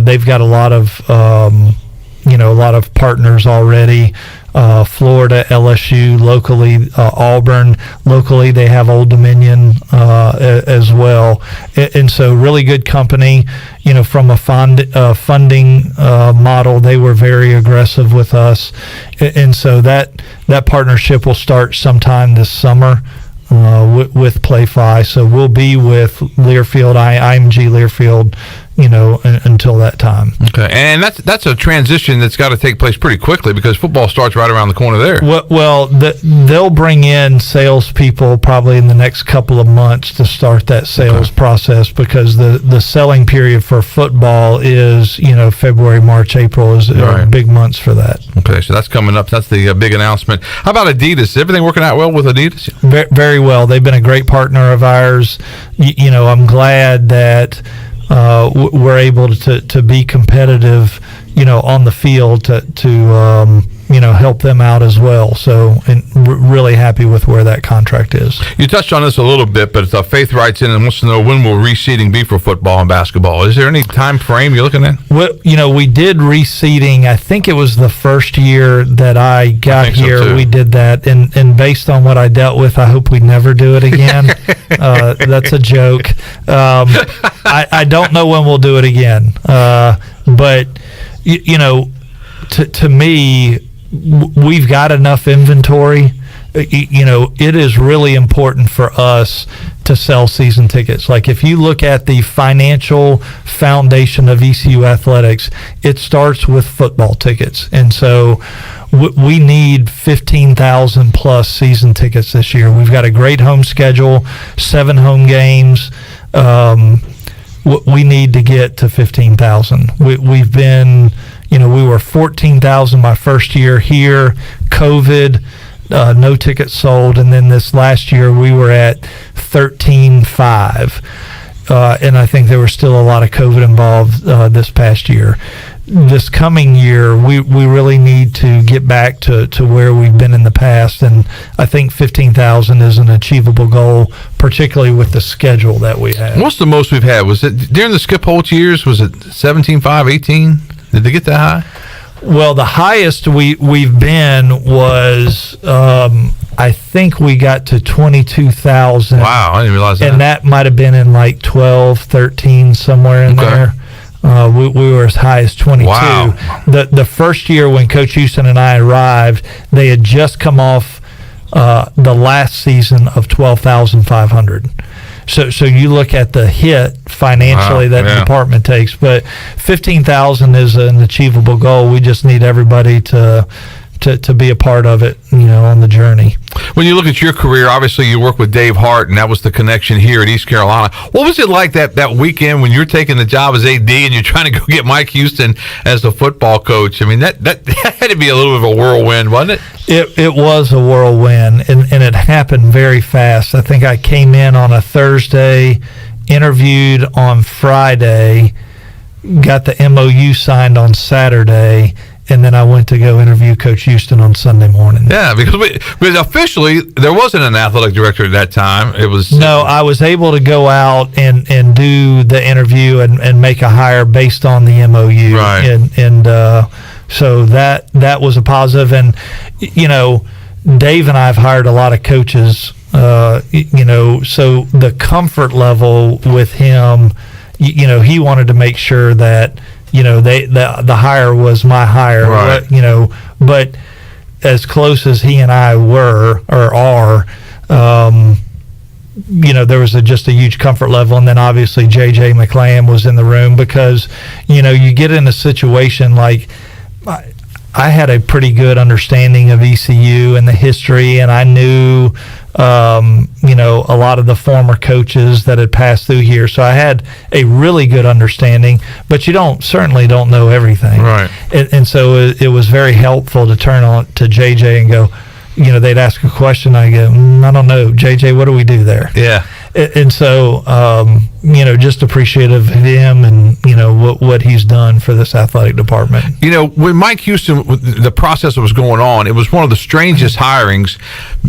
They've got a lot of partners already. Florida, LSU, locally, Auburn, locally, they have Old Dominion as well. And so really good company, from a funding model, they were very aggressive with us. And so that partnership will start sometime this summer with Playfly. So we'll be with Learfield, IMG Learfield, until that time. Okay, and that's a transition that's got to take place pretty quickly because football starts right around the corner there. Well, they'll bring in salespeople probably in the next couple of months to start that sales process because the selling period for football is, February, March, April is big months for that. Okay, so that's coming up. That's the big announcement. How about Adidas? Is everything working out well with Adidas? Very well. They've been a great partner of ours. I'm glad that we're able to be competitive, on the field to help them out as well. So, and really happy with where that contract is. You touched on this a little bit, but Faith writes in and wants to know when will reseeding be for football and basketball? Is there any time frame you're looking at? Well, we did reseeding. I think it was the first year that I got here. So we did that, and based on what I dealt with, I hope we never do it again. That's a joke. I don't know when we'll do it again, but to me, we've got enough inventory. It is really important for us to sell season tickets. Like if you look at the financial foundation of ECU athletics, it starts with football tickets. And so we need 15,000 plus season tickets this year. We've got a great home schedule, 7 home games. We need to get to 15,000. We've been, we were 14,000 my first year here, COVID, no tickets sold, and then this last year we were at 13,500. And I think there was still a lot of COVID involved this past year. This coming year, we really need to get back to where we've been in the past, and I think 15,000 is an achievable goal, particularly with the schedule that we have. What's the most we've had? Was it during the Skip Holtz years? Was it 17,500, 18? Did they get that high? Well, the highest we've been was I think we got to 22,000. Wow, I didn't realize that. And that might have been in like 12, 13, somewhere in there. We were as high as 22. Wow. The first year when Coach Houston and I arrived, they had just come off the last season of 12,500. So you look at the hit financially that the department takes, but 15,000 is an achievable goal. We just need everybody to be a part of it, on the journey. When you look at your career, obviously you work with Dave Hart, and that was the connection here at East Carolina. What was it like that weekend when you're taking the job as AD and you're trying to go get Mike Houston as the football coach? I mean, that had to be a little bit of a whirlwind, wasn't it? It was a whirlwind, and it happened very fast. I think I came in on a Thursday, interviewed on Friday, got the MOU signed on Saturday, and then I went to go interview Coach Houston on Sunday morning. Yeah, because officially there wasn't an athletic director at that time. It was I was able to go out and do the interview and make a hire based on the MOU. Right. And so that was a positive. And Dave and I have hired a lot of coaches. So the comfort level with him, he wanted to make sure that. The hire was my hire, right. But as close as he and I were or are, there was just a huge comfort level. And then obviously J.J. McLean was in the room because, you get in a situation like I had a pretty good understanding of ECU and the history, and I knew, a lot of the former coaches that had passed through here. So I had a really good understanding, but you certainly don't know everything. Right. And so it was very helpful to turn on to JJ and go, they'd ask a question. I go, I don't know, JJ, what do we do there? Yeah. And so, just appreciative of him and, what he's done for this athletic department. When Mike Houston, the process that was going on, it was one of the strangest hirings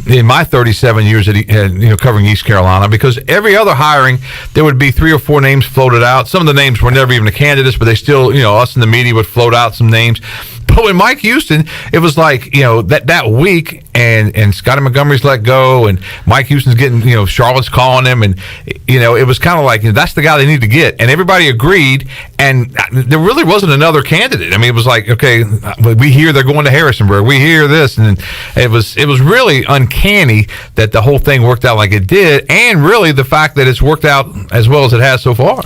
in my 37 years covering East Carolina, because every other hiring, there would be 3 or 4 names floated out. Some of the names were never even the candidates, but they still, us in the media would float out some names. But with Mike Houston, it was like, that week, and Scotty Montgomery's let go, and Mike Houston's getting, Charlotte's calling him, and, it was kind of like, that's the guy they need to get. And everybody agreed, and there really wasn't another candidate. I mean, it was like, okay, we hear they're going to Harrisonburg. We hear this, and it was really uncanny that the whole thing worked out like it did, and really the fact that it's worked out as well as it has so far.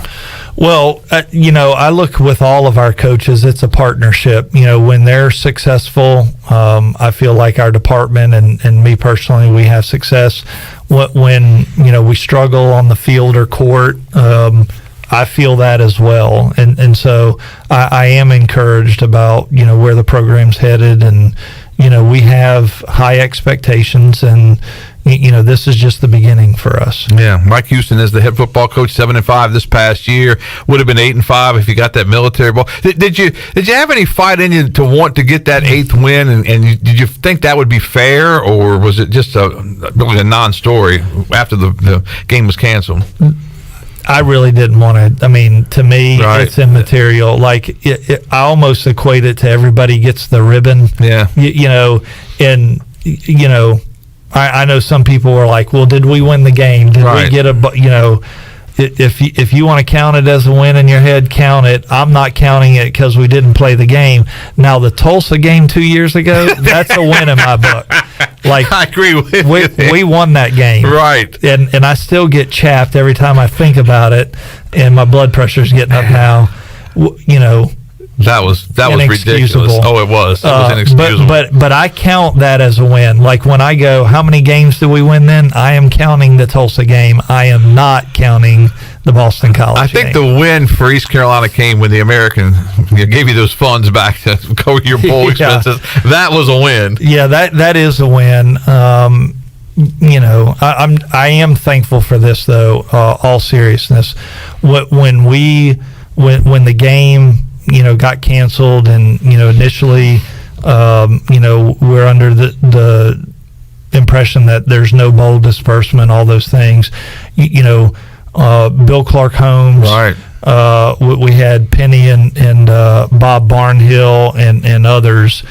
Well, I look with all of our coaches, it's a partnership. When they're successful, I feel like our department and me personally, we have success. When we struggle on the field or court, I feel that as well. And so I am encouraged about, where the program's headed, and, we have high expectations, and, this is just the beginning for us. Yeah, Mike Houston is the head football coach, 7-5 this past year. Would have been 8-5 if you got that military ball. Did you have any fight in you to want to get that 8th win? And did you think that would be fair, or was it just really a non-story after the game was canceled? I really didn't want to. I mean, to me, right. It's immaterial. Like, I almost equate it to everybody gets the ribbon. Yeah. I know some people were like, well, did we win the game? Did we get if you want to count it as a win in your head, count it. I'm not counting it because we didn't play the game. Now, the Tulsa game 2 years ago, that's a win in my book. Like, I agree with you. We won that game. Right. And I still get chapped every time I think about it, and my blood pressure's getting up now. That was ridiculous. Oh, it was. It was inexcusable. But I count that as a win. Like, when I go, how many games did we win then? I am counting the Tulsa game. I am not counting the Boston College I think game. the win for East Carolina came when the American gave you those funds back to cover your bowl expenses. That was a win. Yeah, that is a win. I am thankful for this, though. All seriousness, when the game got canceled, and initially we're under the impression that there's no bowl disbursement, all those things. Bill Clark Holmes, right. We had Penny and Bob Barnhill and others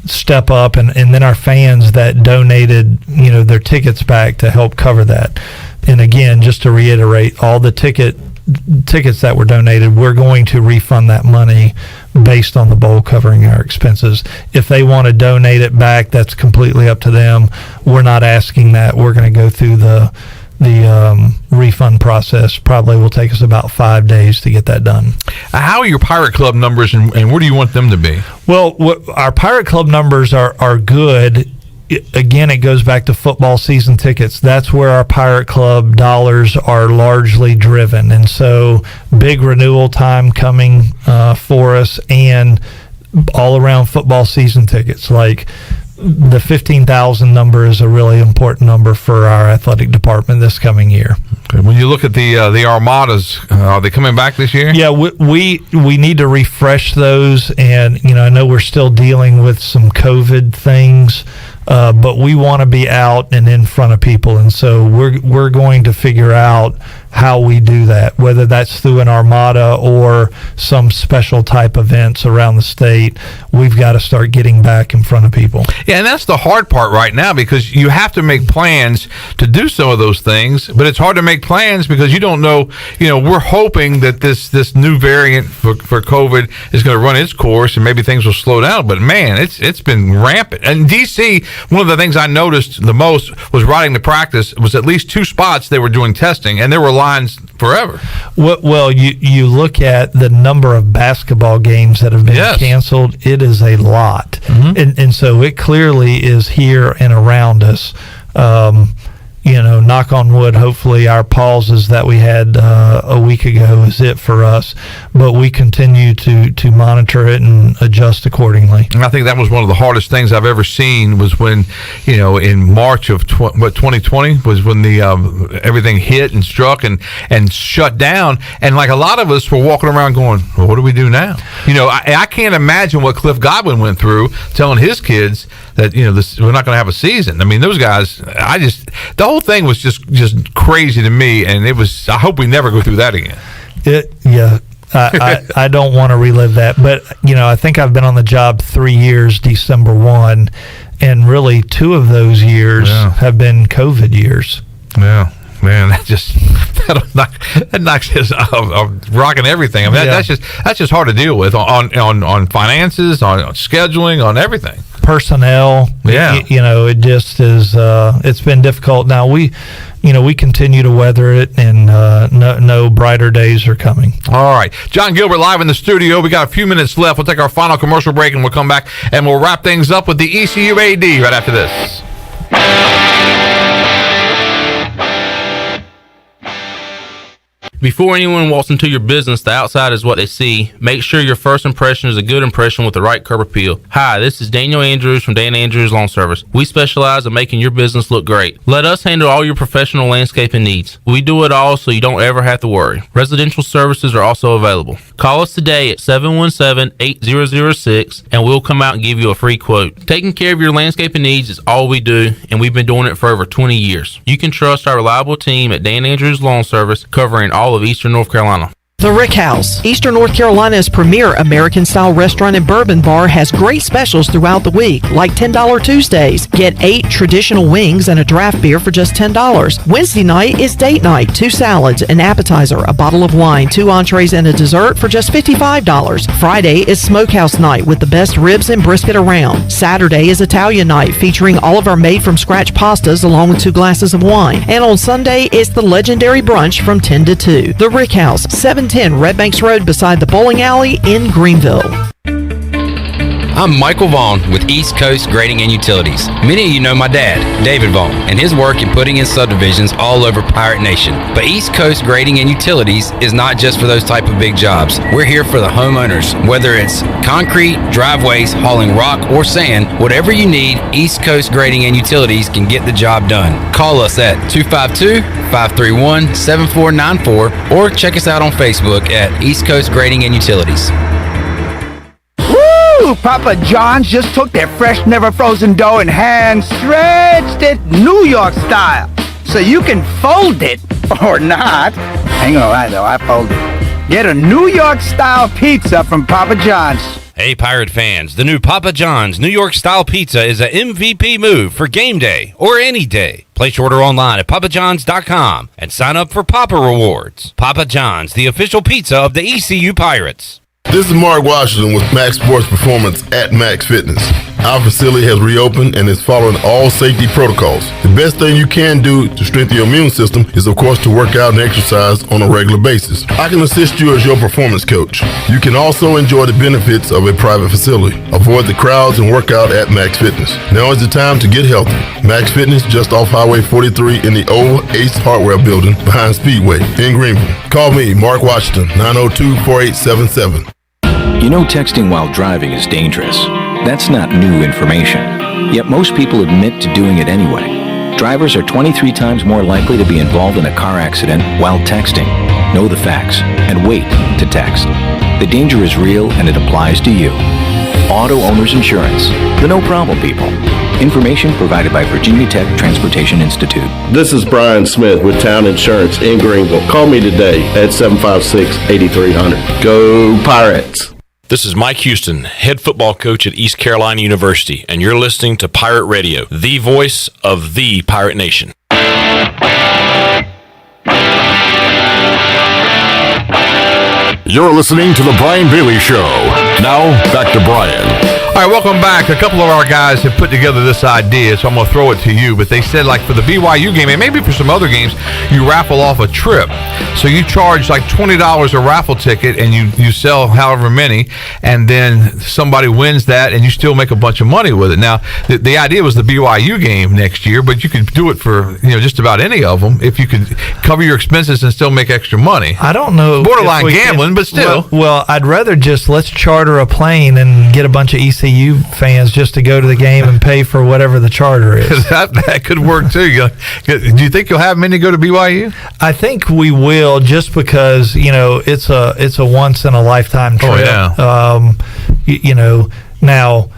step up, and then our fans that donated their tickets back to help cover that. And again, just to reiterate, all the ticket tickets that were donated, we're going to refund that money based on the bowl covering our expenses. If they want to donate it back, that's completely up to them. We're not asking that. We're going to go through the refund process. Probably will take us about 5 days to get that done. How are your Pirate Club numbers, and where do you want them to be? Well, our Pirate Club numbers are good. Again, it goes back to football season tickets. That's where our Pirate Club dollars are largely driven. And so big renewal time coming for us, and all around football season tickets. Like the 15,000 number is a really important number for our athletic department this coming year. Okay. When you look at the Armadas, are they coming back this year? Yeah, we need to refresh those, and I know we're still dealing with some COVID things, but we want to be out and in front of people, and so we're going to figure out how we do that, whether that's through an Armada or some special type events around the state. We've got to start getting back in front of people. Yeah, and that's the hard part right now, because you have to make plans to do some of those things, but it's hard to make plans because you don't know. We're hoping that this new variant for COVID is going to run its course and maybe things will slow down, but man, it's been rampant. And DC, one of the things I noticed the most was riding to practice was at least 2 spots they were doing testing, and there were lines forever. Well, you look at the number of basketball games that have been canceled, it is a lot. Mm-hmm. And so it clearly is here and around us. Knock on wood, hopefully our pauses that we had a week ago is it for us, but we continue to monitor it and adjust accordingly. And I think that was one of the hardest things I've ever seen was when, in March of 2020 was when the everything hit and struck and shut down, and like a lot of us were walking around going, well, what do we do now? I can't imagine what Cliff Godwin went through telling his kids that we're not going to have a season. I mean, those guys, the whole thing was just crazy to me, and I hope we never go through that again. I don't want to relive that, but I think I've been on the job 3 years, December 1, and really 2 of those years have been COVID years. Yeah. Man, that knocks his rocking everything. I mean, that's just hard to deal with on finances, on scheduling, on everything. Personnel, it just is. It's been difficult. Now we continue to weather it, and no brighter days are coming. All right, Jon Gilbert live in the studio. We got a few minutes left. We'll take our final commercial break, and we'll come back and we'll wrap things up with the ECU AD right after this. Before anyone walks into your business, the outside is what they see. Make sure your first impression is a good impression with the right curb appeal. Hi, this is Daniel Andrews from Dan Andrews Lawn Service. We specialize in making your business look great. Let us handle all your professional landscaping needs. We do it all so you don't ever have to worry. Residential services are also available. Call us today at 717-8006 and we'll come out and give you a free quote. Taking care of your landscaping needs is all we do, and we've been doing it for over 20 years. You can trust our reliable team at Dan Andrews Lawn Service, covering all of Eastern North Carolina. The Rick House, Eastern North Carolina's premier American-style restaurant and bourbon bar, has great specials throughout the week, like $10 Tuesdays. Get 8 traditional wings and a draft beer for just $10. Wednesday night is date night, 2 salads, an appetizer, a bottle of wine, 2 entrees, and a dessert for just $55. Friday is smokehouse night with the best ribs and brisket around. Saturday is Italian night, featuring all of our made-from-scratch pastas along with 2 glasses of wine. And on Sunday is the legendary brunch from 10 to 2. The Rick House, 710 Red Banks Road beside the bowling alley in Greenville. I'm Michael Vaughn with East Coast Grading and Utilities. Many of you know my dad, David Vaughn, and his work in putting in subdivisions all over Pirate Nation. But East Coast Grading and Utilities is not just for those type of big jobs. We're here for the homeowners. Whether it's concrete, driveways, hauling rock, or sand, whatever you need, East Coast Grading and Utilities can get the job done. Call us at 252-531-7494 or check us out on Facebook at East Coast Grading and Utilities. Papa John's just took their fresh, never frozen dough and hand stretched it New York style. So you can fold it or not. Ain't gonna lie though, I fold it. Get a New York style pizza from Papa John's. Hey, Pirate fans, the new Papa John's New York Style Pizza is a MVP move for game day or any day. Place your order online at papajohns.com and sign up for Papa Rewards. Papa John's, the official pizza of the ECU Pirates. This is Mark Washington with Max Sports Performance at Max Fitness. Our facility has reopened and is following all safety protocols. The best thing you can do to strengthen your immune system is, of course, to work out and exercise on a regular basis. I can assist you as your performance coach. You can also enjoy the benefits of a private facility. Avoid the crowds and work out at Max Fitness. Now is the time to get healthy. Max Fitness, just off Highway 43 in the old Ace Hardware Building behind Speedway in Greenville. Call me, Mark Washington, 902-4877. You know, texting while driving is dangerous. That's not new information. Yet most people admit to doing it anyway. Drivers are 23 times more likely to be involved in a car accident while texting. Know the facts and wait to text. The danger is real and it applies to you. Auto Owners Insurance. The no problem people. Information provided by Virginia Tech Transportation Institute. This is Brian Smith with Town Insurance in Greenville. Call me today at 756-8300. Go Pirates! This is Mike Houston, head football coach at East Carolina University, and you're listening to Pirate Radio, the voice of the Pirate Nation. You're listening to The Brian Bailey Show. Now, back to Brian. All right, welcome back. A couple of our guys have put together this idea, so I'm going to throw it to you. But they said, like, for the BYU game, and maybe for some other games, you raffle off a trip. So you charge, like, $20 a raffle ticket, and you sell however many, and then somebody wins that, and you still make a bunch of money with it. Now, the idea was the BYU game next year, but you could do it for, just about any of them if you could cover your expenses and still make extra money. I don't know. Borderline gambling, but still. Well, I'd rather just let's charter a plane and get a bunch of ECU fans just to go to the game and pay for whatever the charter is. that could work too. Do you think you'll have many go to BYU? I think we will, just because it's a once in a lifetime trip. Oh yeah. Now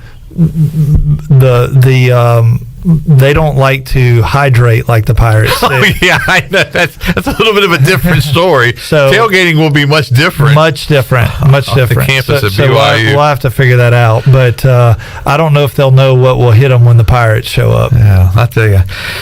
the they don't like to hydrate like the Pirates do. Oh yeah, I know. That's a little bit of a different story. So tailgating will be much different. Much different. The campus at BYU. We'll have to figure that out. But I don't know if they'll know what will hit them when the Pirates show up. Yeah, I tell you,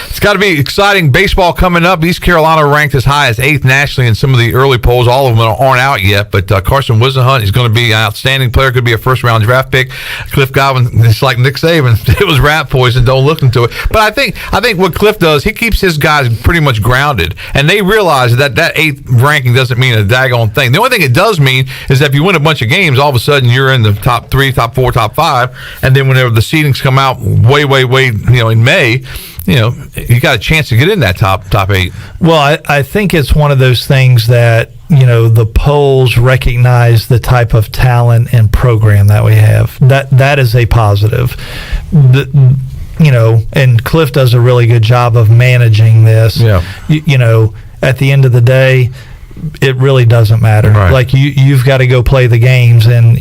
it's got to be exciting. Baseball coming up. East Carolina ranked as high as 8th nationally in some of the early polls. All of them aren't out yet. But Carson Wisenhunt is going to be an outstanding player. Could be a first-round draft pick. Cliff Godwin, it's like Nick Saban. It was rat poison. Don't look into it. But I think what Cliff does, he keeps his guys pretty much grounded, and they realize that 8th ranking doesn't mean a daggone thing. The only thing it does mean is that if you win a bunch of games, all of a sudden you're in the top 3, top 4, top 5, and then whenever the seedings come out way, in May, you got a chance to get in that top 8. Well, I think it's one of those things that the polls recognize the type of talent and program that we have. That is a positive. And Cliff does a really good job of managing this. Yeah. At the end of the day, it really doesn't matter. Right. Like you've got to go play the games, and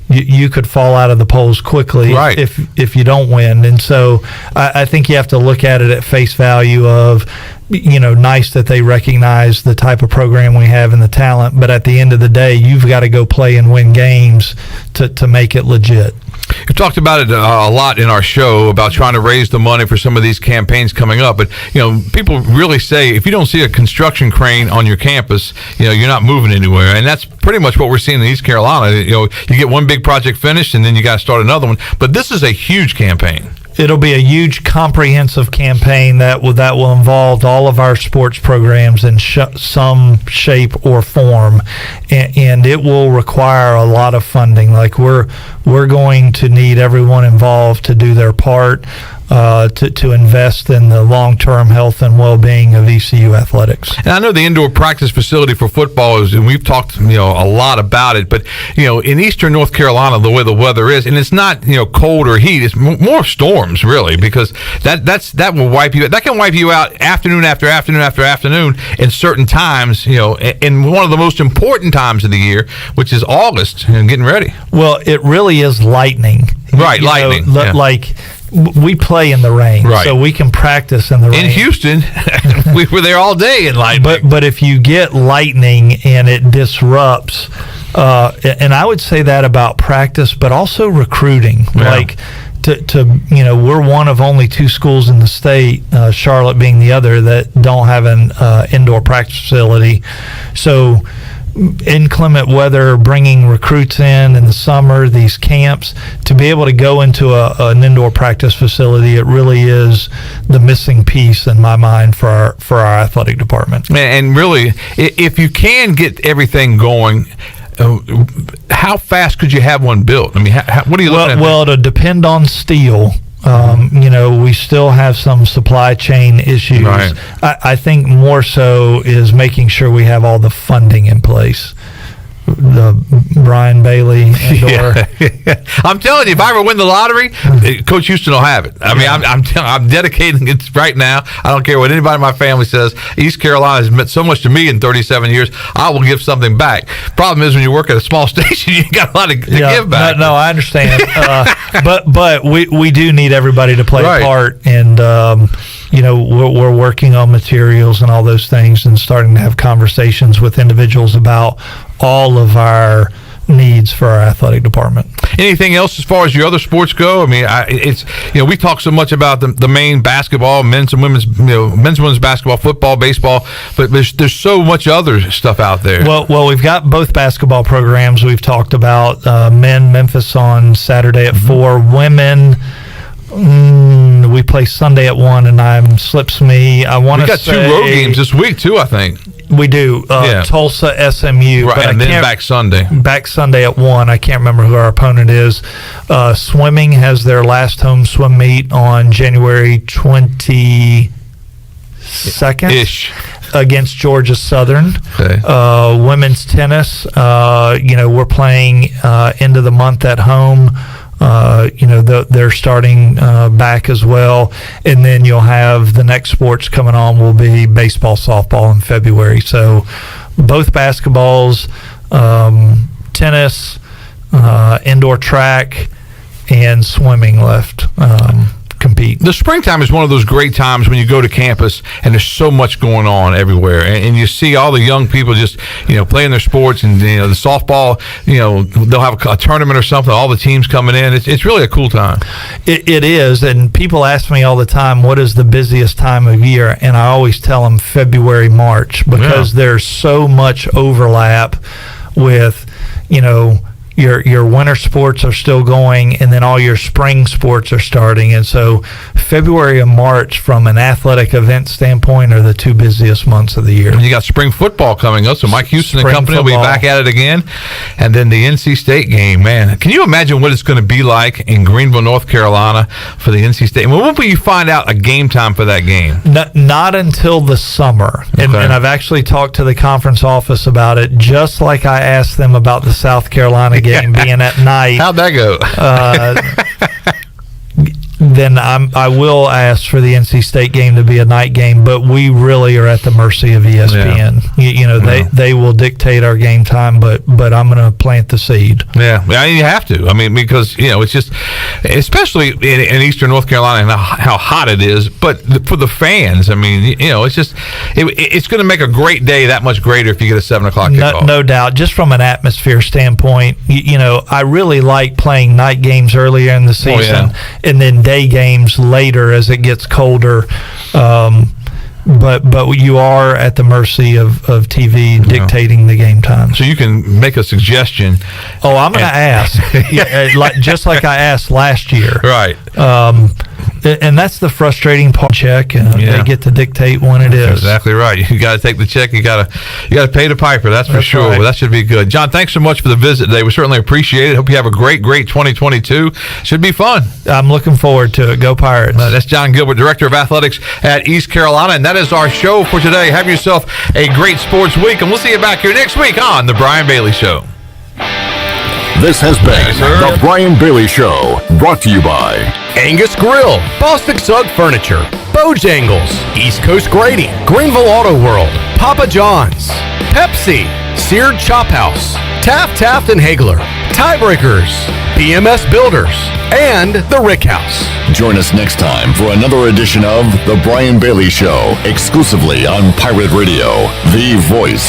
you could fall out of the polls quickly if you don't win. And so I think you have to look at it at face value of, nice that they recognize the type of program we have and the talent, but at the end of the day, you've got to go play and win games to make it legit. We've talked about it a lot in our show about trying to raise the money for some of these campaigns coming up. But, people really say if you don't see a construction crane on your campus, you're not moving anywhere. And that's pretty much what we're seeing in East Carolina. You get one big project finished and then you got to start another one. But this is a huge campaign. It'll be a huge, comprehensive campaign that will involve all of our sports programs in some shape or form, and it will require a lot of funding. Like we're going to need everyone involved to do their part to invest in the long-term health and well-being of ECU athletics. And I know the indoor practice facility for football is, and we've talked a lot about it, but in eastern North Carolina, the way the weather is, and it's not cold or heat, it's more storms really, because that will wipe you. That can wipe you out afternoon after afternoon after afternoon in certain times. In one of the most important times of the year, which is August, and getting ready. Well, it really is lightning. Right, lightning. Like. We play in the rain, so we can practice in the rain. In Houston, we were there all day in lightning. But if you get lightning and it disrupts And I would say that about practice, but also recruiting. Yeah. Like, to we're one of only 2 schools in the state, Charlotte being the other, that don't have an indoor practice facility. So inclement weather, bringing recruits in the summer, these camps, to be able to go into an indoor practice facility, it really is the missing piece in my mind for our athletic department. And really, if you can get everything going, how fast could you have one built? I mean, what are you looking at? Well, it'll depend on steel. We still have some supply chain issues. Right. I think more so is making sure we have all the funding in place. The Brian Bailey indoor. I'm telling you, if I ever win the lottery, Coach Houston will have it. I mean, I'm dedicating it right now. I don't care what anybody in my family says. East Carolina has meant so much to me in 37 years. I will give something back. Problem is, when you work at a small station, you got a lot to give back. No, I understand. But we do need everybody to play a part, and we're working on materials and all those things, and starting to have conversations with individuals about all of our needs for our athletic department. Anything else as far as your other sports go? I mean, we talk so much about the main basketball, men's and women's basketball, football, baseball, but there's so much other stuff out there. Well, we've got both basketball programs we've talked about. Men, Memphis on Saturday at 4. Women, we play Sunday at 1, and slips me. I want to say we got 2 road games this week too, I think. We do. Tulsa, SMU. Right, and then back Sunday. Back Sunday at 1. I can't remember who our opponent is. Swimming has their last home swim meet on January 22nd. Ish. Against Georgia Southern. Okay. Women's tennis, we're playing end of the month at home. They're starting back as well, and then you'll have the next sports coming on will be baseball, softball in February. So both basketballs, tennis, indoor track, and swimming left compete. The springtime is one of those great times when you go to campus and there's so much going on everywhere, and you see all the young people just playing their sports, and the softball, they'll have a tournament or something, all the teams coming in. It's really a cool time. It is, and people ask me all the time, what is the busiest time of year? And I always tell them February, March, because there's so much overlap with your winter sports are still going, and then all your spring sports are starting. And so February and March, from an athletic event standpoint, are the 2 busiest months of the year. And you got spring football coming up, so Mike Houston and company will be back at it again. And then the NC State game, man. Can you imagine what it's going to be like in Greenville, North Carolina for the NC State? When will you find out a game time for that game? Not until the summer. Okay. And I've actually talked to the conference office about it, just like I asked them about the South Carolina game being at night. How'd that go? Then I will ask for the NC State game to be a night game, but we really are at the mercy of ESPN. Yeah. They will dictate our game time, but I'm going to plant the seed. Yeah, you have to. I mean, because it's just, especially in Eastern North Carolina, and how hot it is. But for the fans, I mean, it's just it's going to make a great day that much greater if you get a 7:00 kickoff. No doubt. Just from an atmosphere standpoint, I really like playing night games earlier in the season, and then day games later as it gets colder. But you are at the mercy of TV dictating the game time. So you can make a suggestion. Oh, I'm going to ask, just like I asked last year. Right. And that's the frustrating part. Check. They get to dictate when it is. Exactly right. You got to take the check. You got to pay the piper. That's for sure. Right. Well, that should be good. John, thanks so much for the visit today. We certainly appreciate it. Hope you have a great 2022. Should be fun. I'm looking forward to it. Go Pirates. That's Jon Gilbert, Director of Athletics at East Carolina, and that is our show for today. Have yourself a great sports week, and we'll see you back here next week on The Brian Bailey Show. This has been The Brian Bailey Show, brought to you by Angus Grill, Bostic Sugg Furniture, Bojangles, East Coast Grading, Greenville Auto World, Papa John's, Pepsi, Seared Chop House, Taft and Hagler, Tiebreakers, BMS Builders, and The Rick House. Join us next time for another edition of The Brian Bailey Show, exclusively on Pirate Radio, the voice